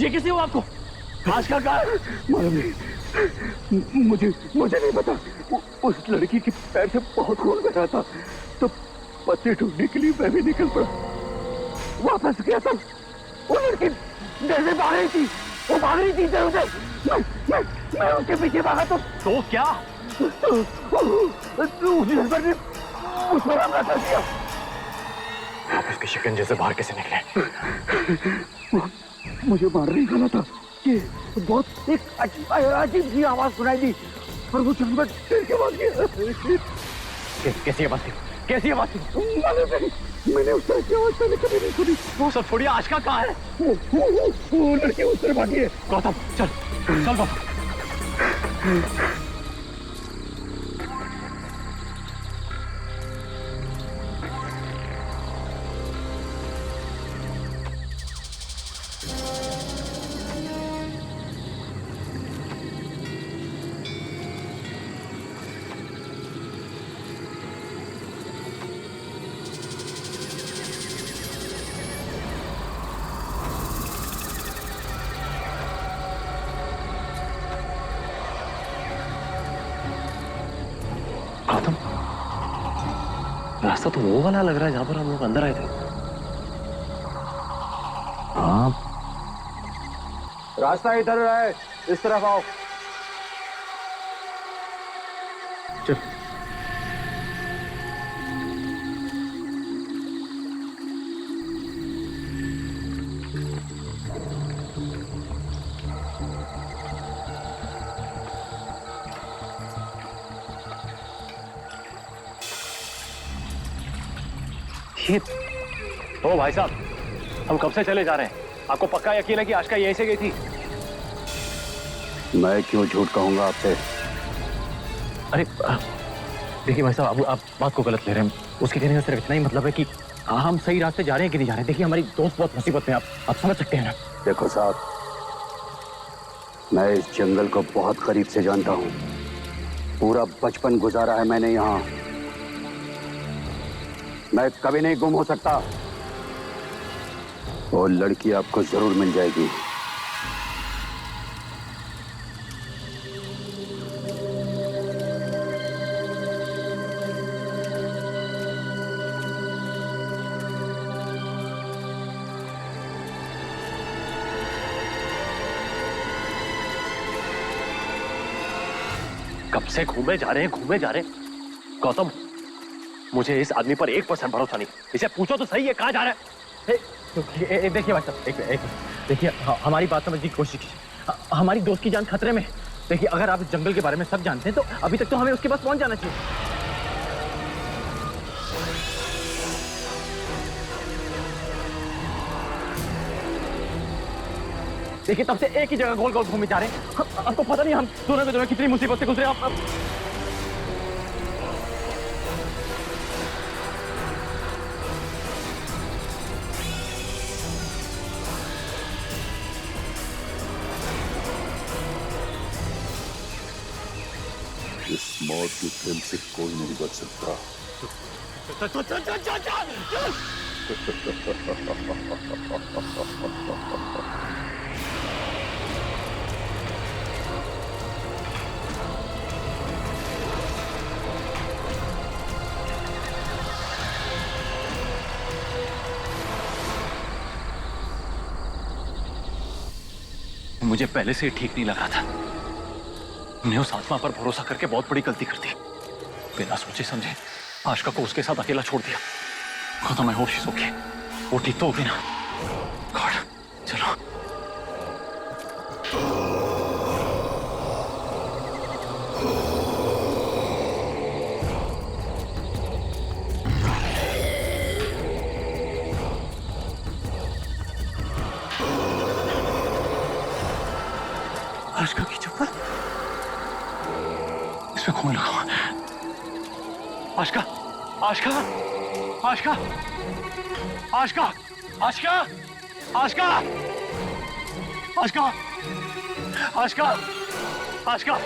ये किसी हो आपको? आज का मालूम नहीं, मुझे नहीं पता। उस लड़की के पैर से बहुत खून बह रहा था, तो पत्ते ढूंढने के लिए मैं भी निकल पड़ा। वापस गया तब वो लड़की डर से भाग रही थी, वो भाग रही थी इधर उधर। मैं उसके पीछे भागा तो क्या? उस नंबर ने उस पर हमला कर दिया। आप इसके शिकंजे से बाहर कैसे निकले? मुझे मारने निकला था कि बहुत एक अजीब सी आवाज सुनाई दी और वो जानवर डर के भाग गया। कैसी आवाज थी? कैसी आवाज थी? मैंने उस तरह की आवाज पहले कभी नहीं सुनी। वो सब छोड़िए, आशका कहाँ है? वो लड़की उस तरह भागी है। गौतम चल चल गौतम। रास्ता तो वो वाला लग रहा है जहां पर हम लोग अंदर आए थे। हाँ, रास्ता इधर है, इस तरफ आओ। चल। ओ भाई साहब, हम कब से चले जा रहे हैं? आपको पक्का यकीन है कि आशका यहीं से गई थी? मैं क्यों झूठ कहूंगा आपसे? अरे देखिए भाई साहब, आप बात को गलत ले रहे हैं। उसके कहने का सिर्फ इतना ही मतलब है कि हम सही रास्ते जा रहे हैं कि नहीं जा रहे हैं। देखिए हमारी दोस्त बहुत मुसीबत में, आप समझ सकते हैं ना। देखो साहब, मैं इस जंगल को बहुत करीब से जानता हूँ। पूरा बचपन गुजारा है मैंने यहाँ। मैं कभी नहीं गुम हो सकता। वो लड़की आपको जरूर मिल जाएगी। कब से घूमे जा रहे हैं गौतम, मुझे इस आदमी पर 1% भरोसा नहीं। इसे पूछो तो सही है कहाँ जा रहा है। देखिए भाई साहब, एक देखिए, हमारी बात समझने की कोशिश कीजिए। हमारी दोस्त की जान खतरे में। देखिए अगर आप इस जंगल के बारे में सब जानते हैं तो अभी तक तो हमें उसके पास पहुंच जाना चाहिए। देखिए तब से एक ही जगह गोल गोल घूमे जा रहे हैं। आपको पता नहीं हम दोनों के दोनों कितनी मुसीबत से गुजरे। आप इस मौत की फिल्म से कोई नहीं बच सकता। मुझे पहले से ठीक नहीं लगा था। हमने उस आत्मा पर भरोसा करके बहुत बड़ी गलती कर दी। बिना सोचे समझे आशिका को उसके साथ अकेला छोड़ दिया। खुदा मैं होश सो गई। वो ठीक तो होगी ना? गॉड, चलो। आशिका की चप्पल इसमें खून लगा हुआ। आशिका, आशिका, आशिका, आशिका, आशिका, आशिका, आशिका, आशिका,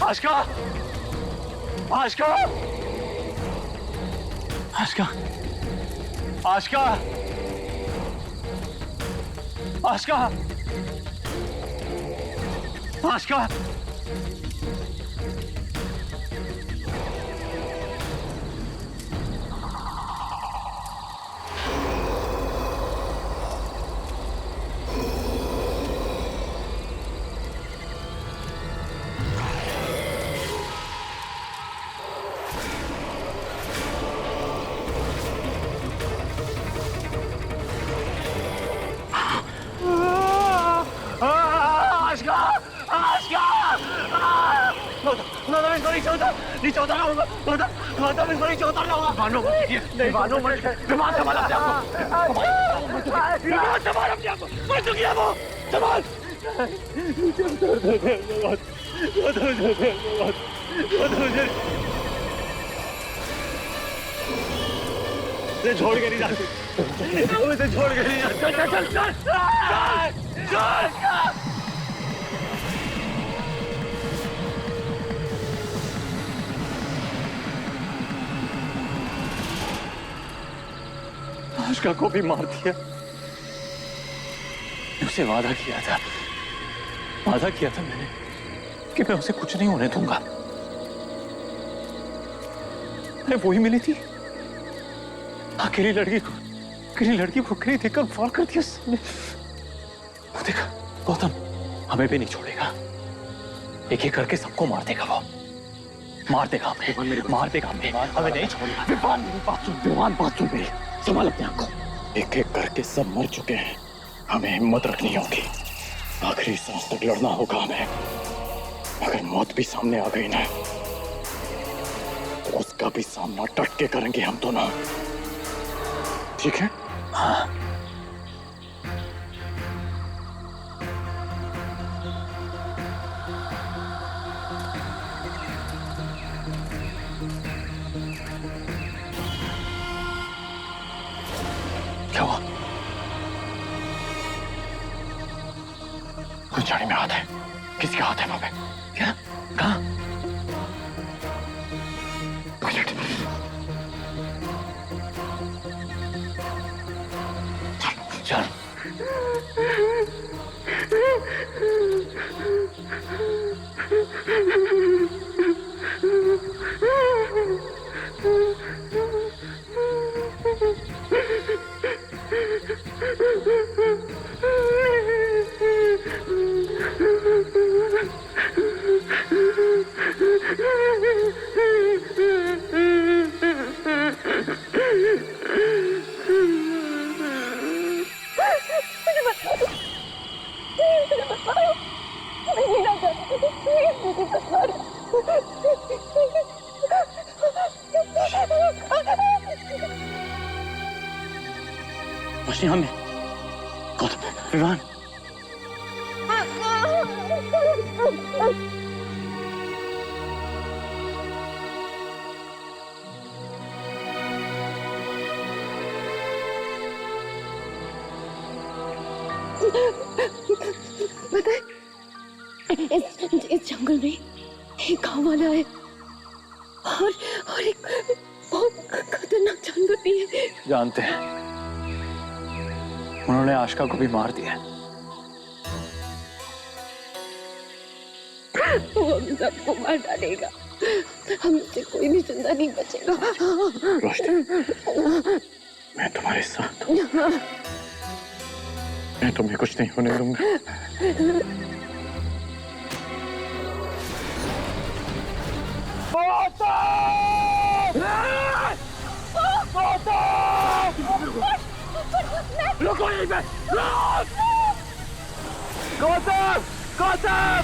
आशिका, आशिका, आशिका, आशिका, आशिका, आशिका, आशिका, छोड़ के नहीं जा सकते, छोड़ के नहीं जा सकते। चल चल चल चल चल। आशिका को भी मार दिया। उसे वादा किया था मैंने कि मैं उसे कुछ नहीं होने दूंगा। अरे वही मिली थी, अकेली लड़की को कहीं देखकर फॉल कर दिया उसने। वो देखा गौतम, हमें भी नहीं छोड़ेगा। एक एक करके सबको मार देगा। वो मार देगा हमें, हमें नहीं छोड़ेगा। विवान बात सुन मेरी, संभाल अपने आप को। एक एक करके सब मर चुके हैं, हमें हिम्मत रखनी होगी। आखिरी सांस तक लड़ना होगा हमें। अगर मौत भी सामने आ गई ना, तो उसका भी सामना डट के करेंगे हम दोनों। ठीक है? हाँ। क्या हुआ? कुछ झाड़ी में हाथ है। किसका हाथ है वहां पे? क्या? कहाँ? चल। रोशनी हमें गौतम विवान पता है इस जंगल में एक गांव वाला है और एक बहुत खतरनाक जानवर भी है। जानते हैं, उन्होंने आशिका को भी मार दिया। वो हम सबको मार डालेगा। हमसे कोई भी जिंदा नहीं बचेगा। रोशनी, मैं तुम्हारे साथ हूँ। मैं तुम्हें कुछ नहीं होने दूंगा। रुको यहीं पे! गौतम! गौतम!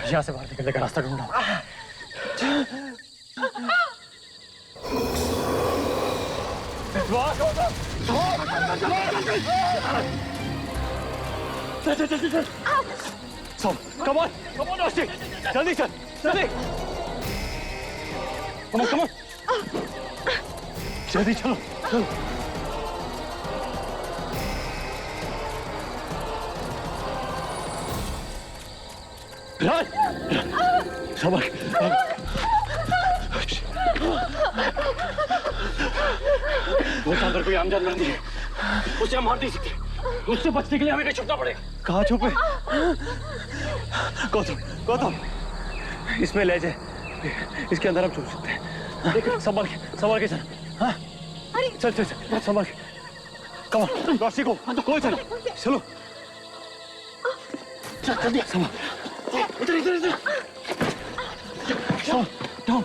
यहाँ से बाहर निकलने का रास्ता ढूंढना। Come on, Roshni, जल्दी चल, जल्दी। Come on, जल्दी चलो, चलो। रन, सबर। वो अंदर कोई आम जानवर नहीं है, उसे हम मार नहीं सकते। उससे बचने के लिए हमें कहीं छुपना पड़ेगा। कहाँ छुपे? गौतम, गौतम, इसमें ले जाए, इसके अंदर हम छुप सकते हैं। संभाल के चल। हाँ, चल, संभाल के। कम ऑन, रोशनी को चलो, चलो। चल, जल्दी संभाल। इधर। डाउन।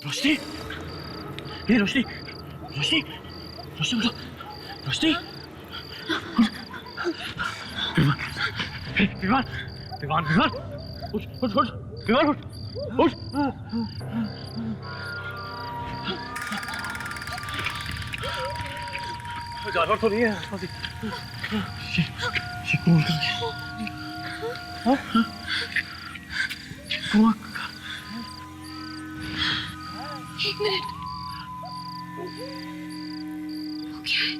रोशनी, ये रोशनी, रोशनी, रोशनी उठो, रोशनी। विमान, विमान, विमान, उठ, उठ, उठ, विमान उठ, उठ। जानवर तो नहीं है आसपास। ये कौन कर गया? हाँ? कुआं का। एक मिनट, वो क्या है?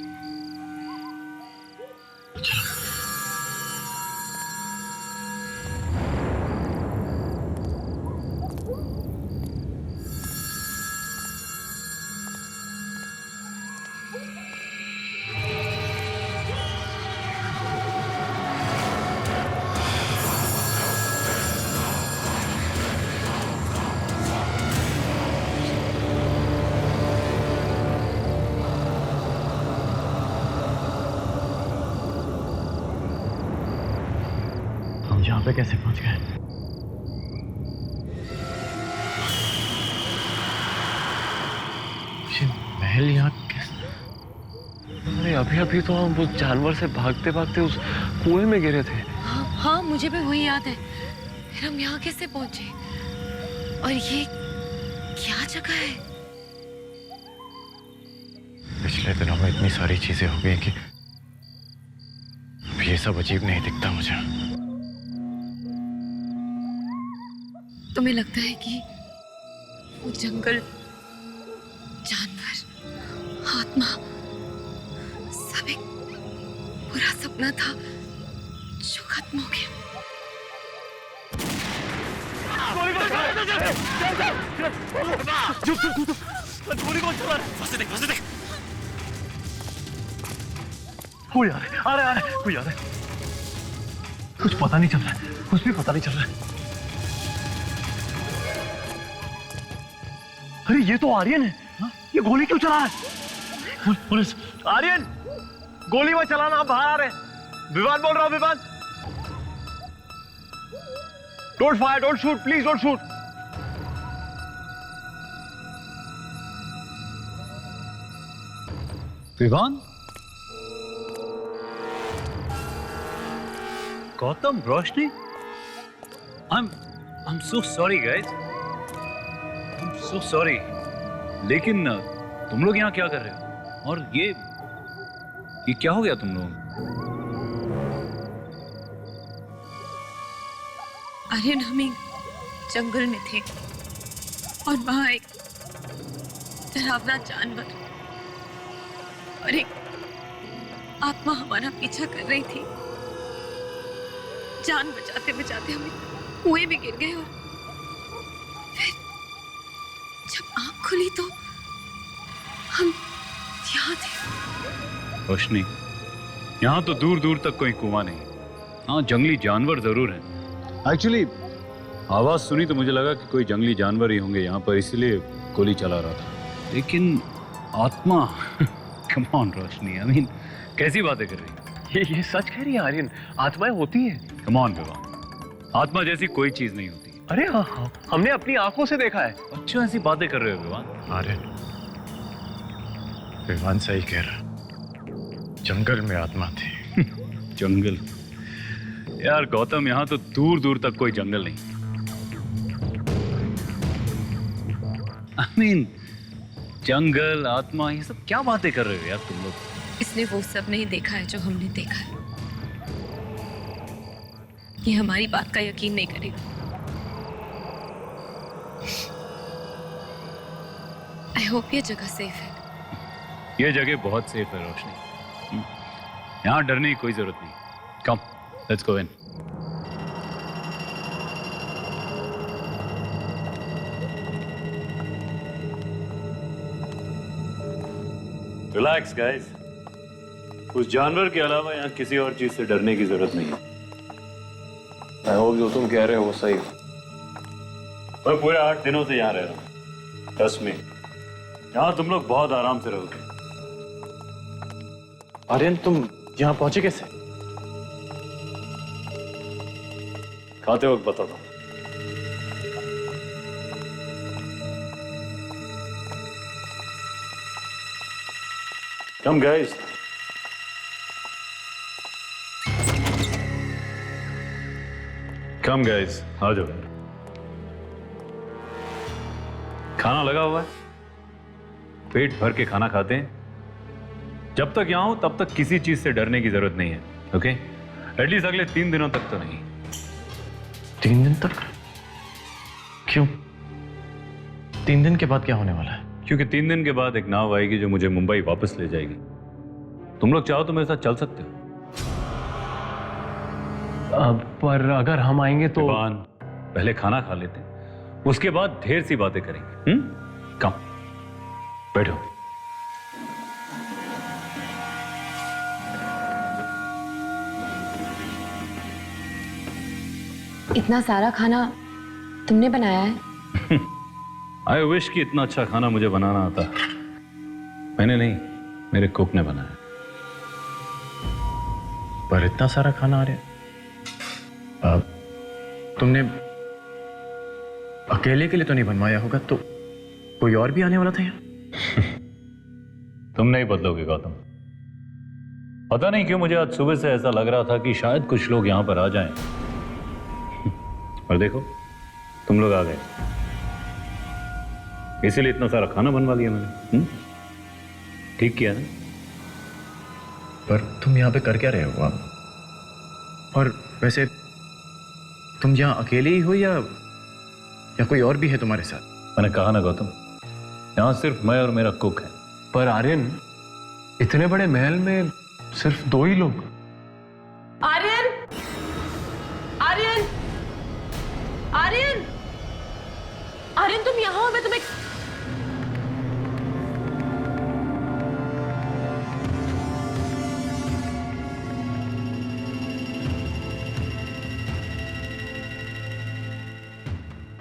यहाँ पे कैसे पहुंच गए? ये महल यहाँ कैसे? अरे अभी अभी तो हम उस जानवर से भागते भागते उस कुएं में गिरे थे। हाँ हाँ, मुझे भी वही याद है। फिर हम यहाँ कैसे पहुंचे? और ये क्या जगह है? पिछले दिनों में इतनी सारी चीजें हो गई कि अब ये सब अजीब नहीं दिखता मुझे। तुम्हें लगता है कि वो जंगल, जानवर, आत्मा सब एक बुरा सपना था जो खत्म हो गया? गोली कौन चला रहा है? फंसे देख, फंसे देख। कोई आ रहा है, आ रहा है, कोई आ रहा है। कुछ पता नहीं चल रहा है, कुछ भी पता नहीं चल रहा है। अरे ये तो आर्यन है। हा? ये गोली क्यों चला रहा है? पुलिस, आर्यन, गोली मत चलाना, आप बाहर आ रहे हैं। विवान बोल रहा हूं, Vivaan. Don't fire, don't shoot, please don't shoot. Vivaan, Gautam, Roshni, I'm so sorry guys. I'm so sorry. लेकिन तुम लोग यहाँ क्या कर रहे हो? और ये क्या हो गया तुम लोग? आर्यन, हम एक जंगल में थे और वहां एक डरावना जानवर और एक आत्मा हमारा पीछा कर रही थी। जान बचाते बचाते हम कुएं में गिर गए और फिर जब आंख खुली तो हम यहाँ थे। रोशनी, यहाँ तो दूर दूर तक कोई कुआं नहीं। हाँ, जंगली जानवर जरूर हैं। एक्चुअली आवाज सुनी तो मुझे लगा कि कोई जंगली जानवर ही होंगे यहाँ पर, इसलिए गोली चला रहा था। लेकिन आत्मा come on Roshni, I mean कैसी बातें कर रही? ये सच कह रही है आर्यन, आत्माएं होती हैं। कम ऑन विवान, आत्मा जैसी कोई चीज नहीं होती। अरे हाँ, हमने अपनी आंखों से देखा है। अच्छा, ऐसी बातें कर रहे हो विवान? आर्यन, विवान सही कह रहा, जंगल में आत्मा थी। जंगल? यार गौतम, यहाँ तो दूर दूर तक कोई जंगल नहीं। I mean, जंगल, आत्मा, ये सब क्या बातें कर रहे हो यार तुम लोग? इसने वो सब नहीं देखा है जो हमने देखा है। ये हमारी बात का यकीन नहीं करेगा। आई होप ये जगह सेफ है। ये जगह बहुत सेफ है रोशनी, यहाँ डरने की कोई जरूरत नहीं। Come, let's go in. Relax guys, उस जानवर के अलावा यहाँ किसी और चीज से डरने की जरूरत नहीं है। आई होप जो तुम कह रहे हो वो सही। मैं पूरे 8 दिनों से यहाँ रह रहा हूँ। ट्रस्ट मी, यहाँ तुम लोग बहुत आराम से रहोगे। आर्यन, तुम यहाँ पहुंचे कैसे? खाते वक्त बताता हूँ। Come guys. Come guys, आ जाओ। खाना लगा हुआ है, पेट भर के खाना खाते हैं। जब तक यहाँ हूं तब तक किसी चीज से डरने की जरूरत नहीं है, ओके? एटलीस्ट अगले 3 दिनों तक तो नहीं। 3 दिन तक? क्यों? 3 दिन के बाद क्या होने वाला है? क्योंकि 3 दिन के बाद एक नाव आएगी जो मुझे मुंबई वापस ले जाएगी। तुम लोग चाहो तो मेरे साथ चल सकते हो। पर अगर हम आएंगे तो पहले खाना खा लेते हैं, उसके बाद ढेर सी बातें करेंगे। कम बैठो। इतना सारा खाना तुमने बनाया है? आई विश कि इतना अच्छा खाना मुझे बनाना आता। मैंने नहीं, मेरे कुक ने बनाया। पर इतना सारा खाना आ रहा है। तुमने अकेले के लिए तो नहीं बनवाया होगा, तो कोई और भी आने वाला था यहाँ? तुम नहीं बदलोगे गौतम। पता नहीं क्यों मुझे आज सुबह से ऐसा लग रहा था कि शायद कुछ लोग यहां पर आ जाएं। और देखो, तुम लोग आ गए, इसीलिए इतना सारा खाना बनवा लिया मैंने। ठीक किया ना? पर तुम यहाँ पे कर क्या रहे हो आप? और वैसे तुम यहाँ अकेले ही हो या कोई और भी है तुम्हारे साथ? मैंने कहा ना गौतम, यहाँ सिर्फ मैं और मेरा कुक है। पर आर्यन, इतने बड़े महल में सिर्फ 2 ही लोग। आर्यन, आर्यन, आर्यन, आर्यन, तुम यहाँ हो? मैं तुम्हें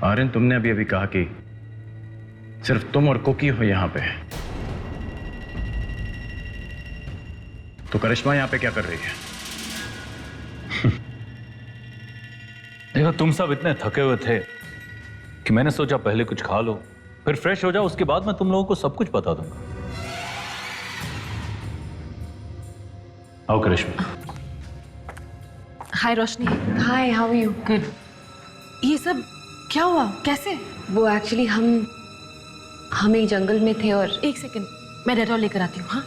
आर्यन, तुमने अभी अभी कहा कि सिर्फ तुम और कुकी हो यहाँ पे, तो करिश्मा यहाँ पे क्या कर रही है? देखो, तुम सब इतने थके हुए थे कि मैंने सोचा पहले कुछ खा लो, फिर फ्रेश हो जाओ, उसके बाद मैं तुम लोगों को सब कुछ बता दूंगा। आओ करिश्मा। हाय रोशनी। हाय, हाउ आर यू? गुड। ये सब क्या हुआ? कैसे? वो एक्चुअली हम एक जंगल में थे और 1 सेकंड, मैं डेटॉल लेकर आती हूँ। हाँ,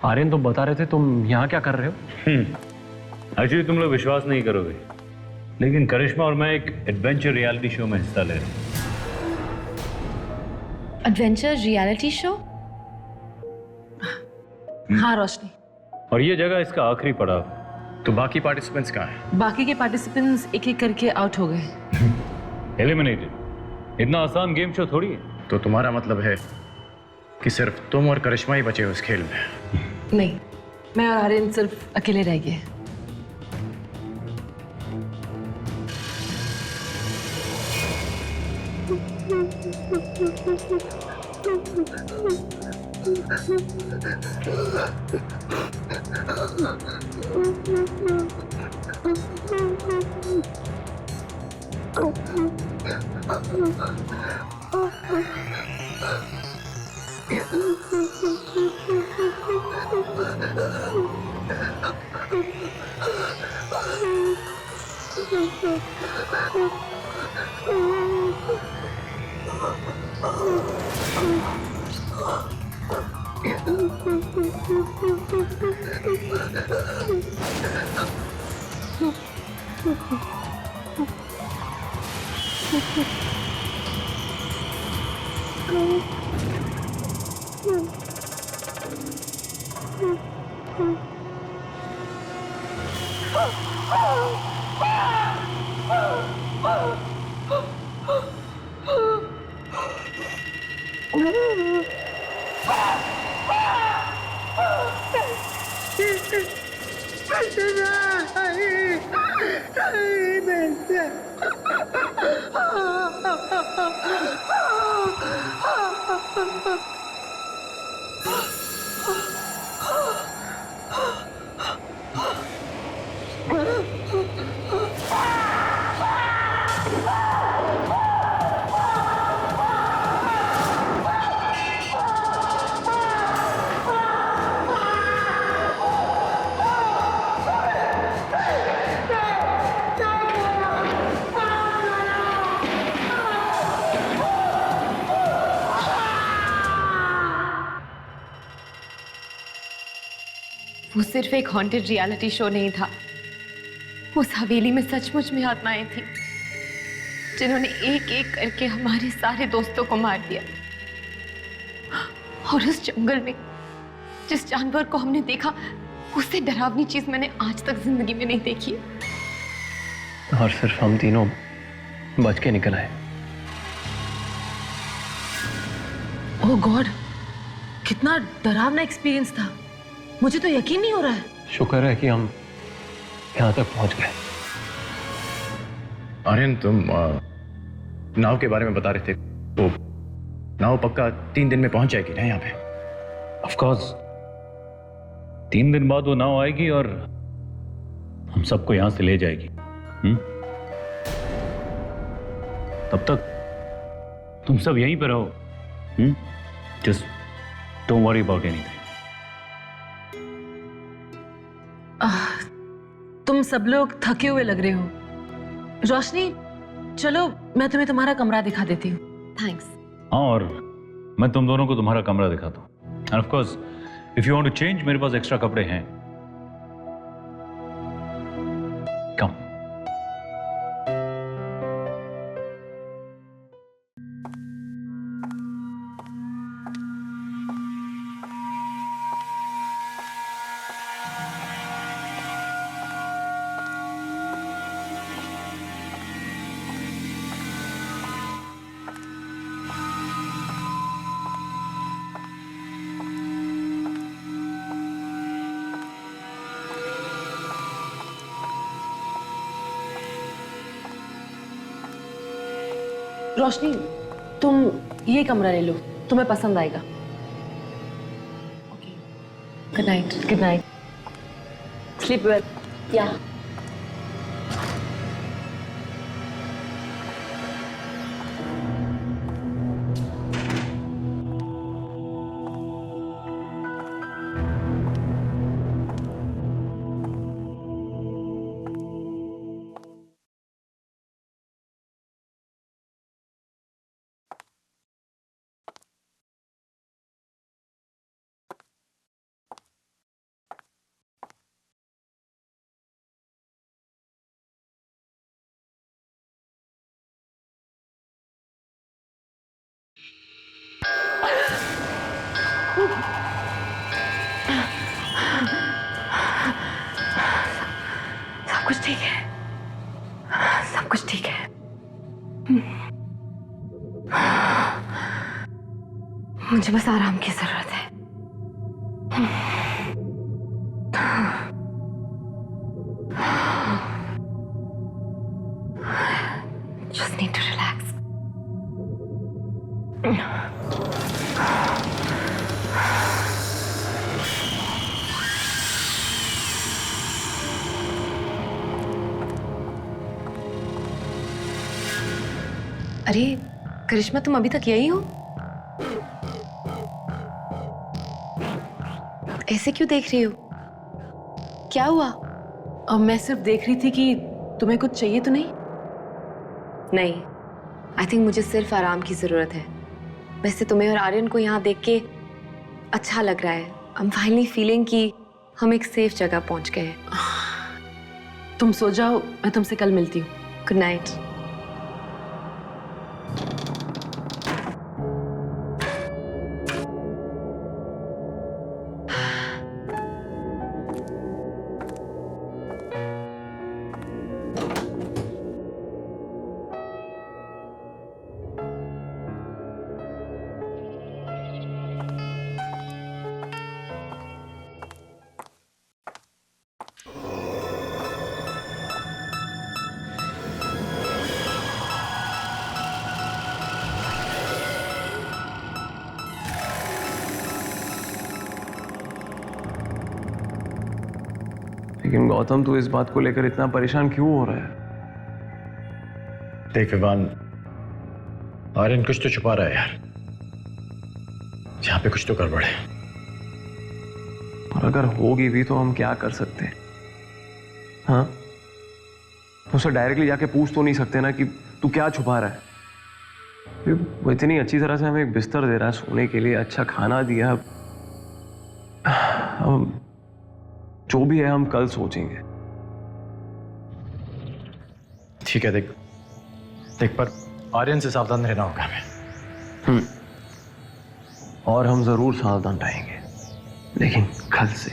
आर्यन, तुम बता रहे थे तुम यहाँ क्या कर रहे हो? एक्चुअली तुम लोग विश्वास नहीं करोगे, लेकिन करिश्मा और मैं एक एडवेंचर रियलिटी शो में हिस्सा ले रहे हैं। Adventure reality show? हाँ रोशनी। और ये जगह इसका आखिरी पड़ाव। तो बाकी पार्टिसिपेंट्स कहाँ हैं? बाकी के पार्टिसिपेंट्स एक एक करके आउट हो गए। एलिमिनेटेड। इतना आसान गेम शो थोड़ी है। तो तुम्हारा मतलब है कि सिर्फ तुम और करिश्मा ही बचे हो इस खेल में? नहीं, मैं और आर्यन सिर्फ अकेले रह गए। सिर्फ एक हॉन्टेड रियलिटी शो नहीं था। उस हवेली में सचमुच में आत्माएं थी जिन्होंने एक एक करके हमारे सारे दोस्तों को मार दिया। और उस जंगल में जिस जानवर को हमने देखा, उससे डरावनी चीज मैंने आज तक जिंदगी में नहीं देखी। और सिर्फ हम तीनों बच के निकल आए। ओह गॉड, कितना डरावना एक्सपीरियंस था। मुझे तो यकीन नहीं हो रहा है। शुक्र है कि हम यहाँ तक पहुंच गए। आर्यन, तुम नाव के बारे में बता रहे थे, तो नाव पक्का 3 दिन में पहुंच जाएगी ना यहाँ पे? ऑफ कोर्स 3 दिन बाद वो नाव आएगी और हम सबको यहां से ले जाएगी। तब तक तुम सब यहीं पर रहो। Just don't worry about anything. तुम सब लोग थके हुए लग रहे हो। रोशनी, चलो मैं तुम्हें तुम्हारा कमरा दिखा देती हूँ। थैंक्स। हाँ, और मैं तुम दोनों को तुम्हारा कमरा दिखाता हूँ। And of course if you want to change, मेरे पास एक्स्ट्रा कपड़े हैं। कम। रोशनी, तुम ये कमरा ले लो, तुम्हें पसंद आएगा। Good night. Good night. Sleep well. या सब कुछ ठीक है। सब कुछ ठीक है। मुझे बस आराम की जरूरत है। Just need to relax. अरे करिश्मा, तुम अभी तक यही हो? ऐसे क्यों देख रही हो? क्या हुआ? मैं सिर्फ देख रही थी कि तुम्हें कुछ चाहिए तो नहीं? नहीं, आई थिंक मुझे सिर्फ आराम की जरूरत है। वैसे तुम्हें और आर्यन को यहाँ देख के अच्छा लग रहा है। आई एम फाइनली फीलिंग कि हम एक सेफ जगह पहुंच गए हैं। तुम सो जाओ, मैं तुमसे कल मिलती हूँ। Good night. लेकिन गौतम, तू इस बात को लेकर इतना परेशान क्यों हो रहा है? देख विवान, आर्यन कुछ तो छुपा रहा है यार। यहाँ पे कुछ तो गड़बड़ है। और अगर होगी भी तो हम क्या कर सकते हैं? हाँ, उसे डायरेक्टली जाके पूछ तो नहीं सकते ना कि तू क्या छुपा रहा है। वो इतनी अच्छी तरह से हमें एक बिस्तर दे रहा है सोने के लिए, अच्छा खाना दिया। जो भी है हम कल सोचेंगे। ठीक है, देख पर आर्यन से सावधान रहना होगा हमें। और हम जरूर सावधान रहेंगे, लेकिन कल से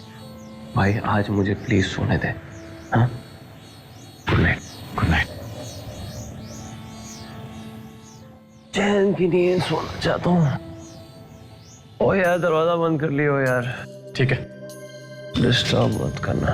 भाई आज मुझे प्लीज सोने दे। हाँ, गुड नाइट। Good night. चैन की नींद सोना चाहता हूँ। ओ यार दरवाजा बंद कर लियो यार। ठीक है, डिस्टर्ब मत करना।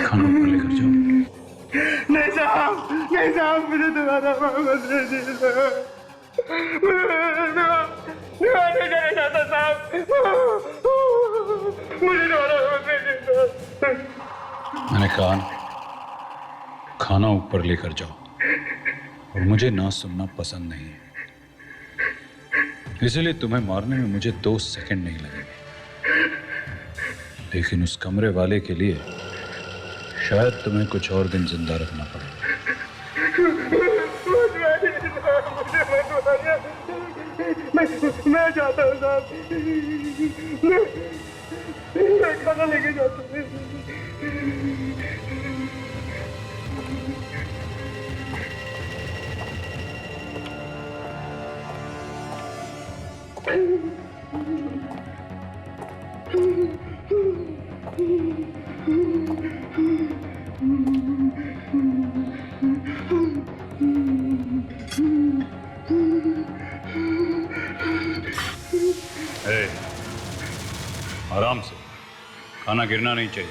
खाना ऊपर लेकर जाओ। नहीं साहब मुझे दोबारा वापस दे दीजिए। मैं नहीं जाना चाहता साहब, मुझे दोबारा वापस दे दीजिए। मैंने कहा खाना ऊपर लेकर जाओ, और मुझे ना सुनना पसंद नहीं है, इसलिए तुम्हें मारने में मुझे 2 सेकंड नहीं लगेंगे। लेकिन उस कमरे वाले के लिए शायद तुम्हें कुछ और दिन जिंदा रखना पड़े। मैं जाता हूँ साहब, मैं खाना लेके जाता हूँ। आराम से, खाना गिरना नहीं चाहिए।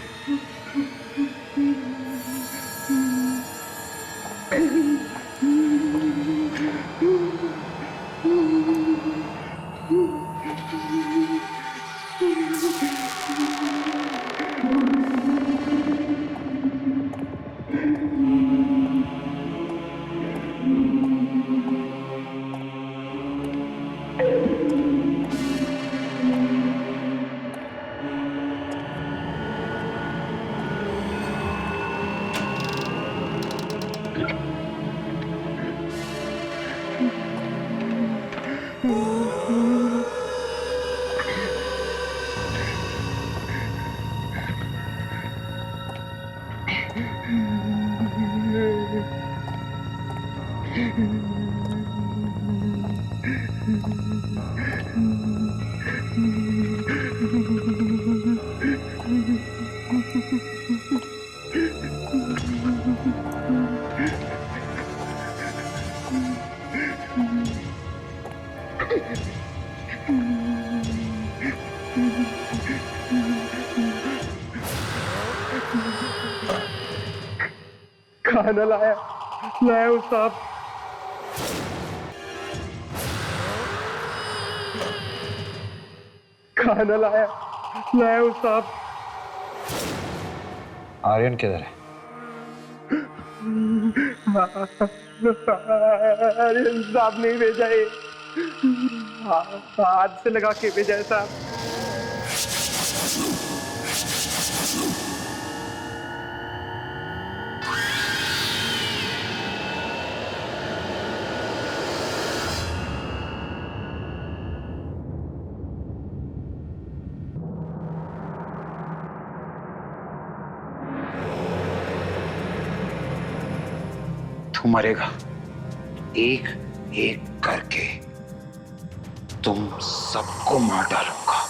खाना लाया लाया उस साहब। खाना लाया लाया उस साहब। आर्यन किधर है? आर्यन साहब नहीं भेजा है, हाथ से लगा के भेजा है साहब। तू मरेगा एक एक करके, तुम सबको मार डालूंगा।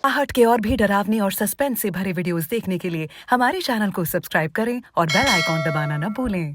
आहट के और भी डरावने और सस्पेंस से भरे वीडियोस देखने के लिए हमारे चैनल को सब्सक्राइब करें और बेल आइकॉन दबाना न भूलें।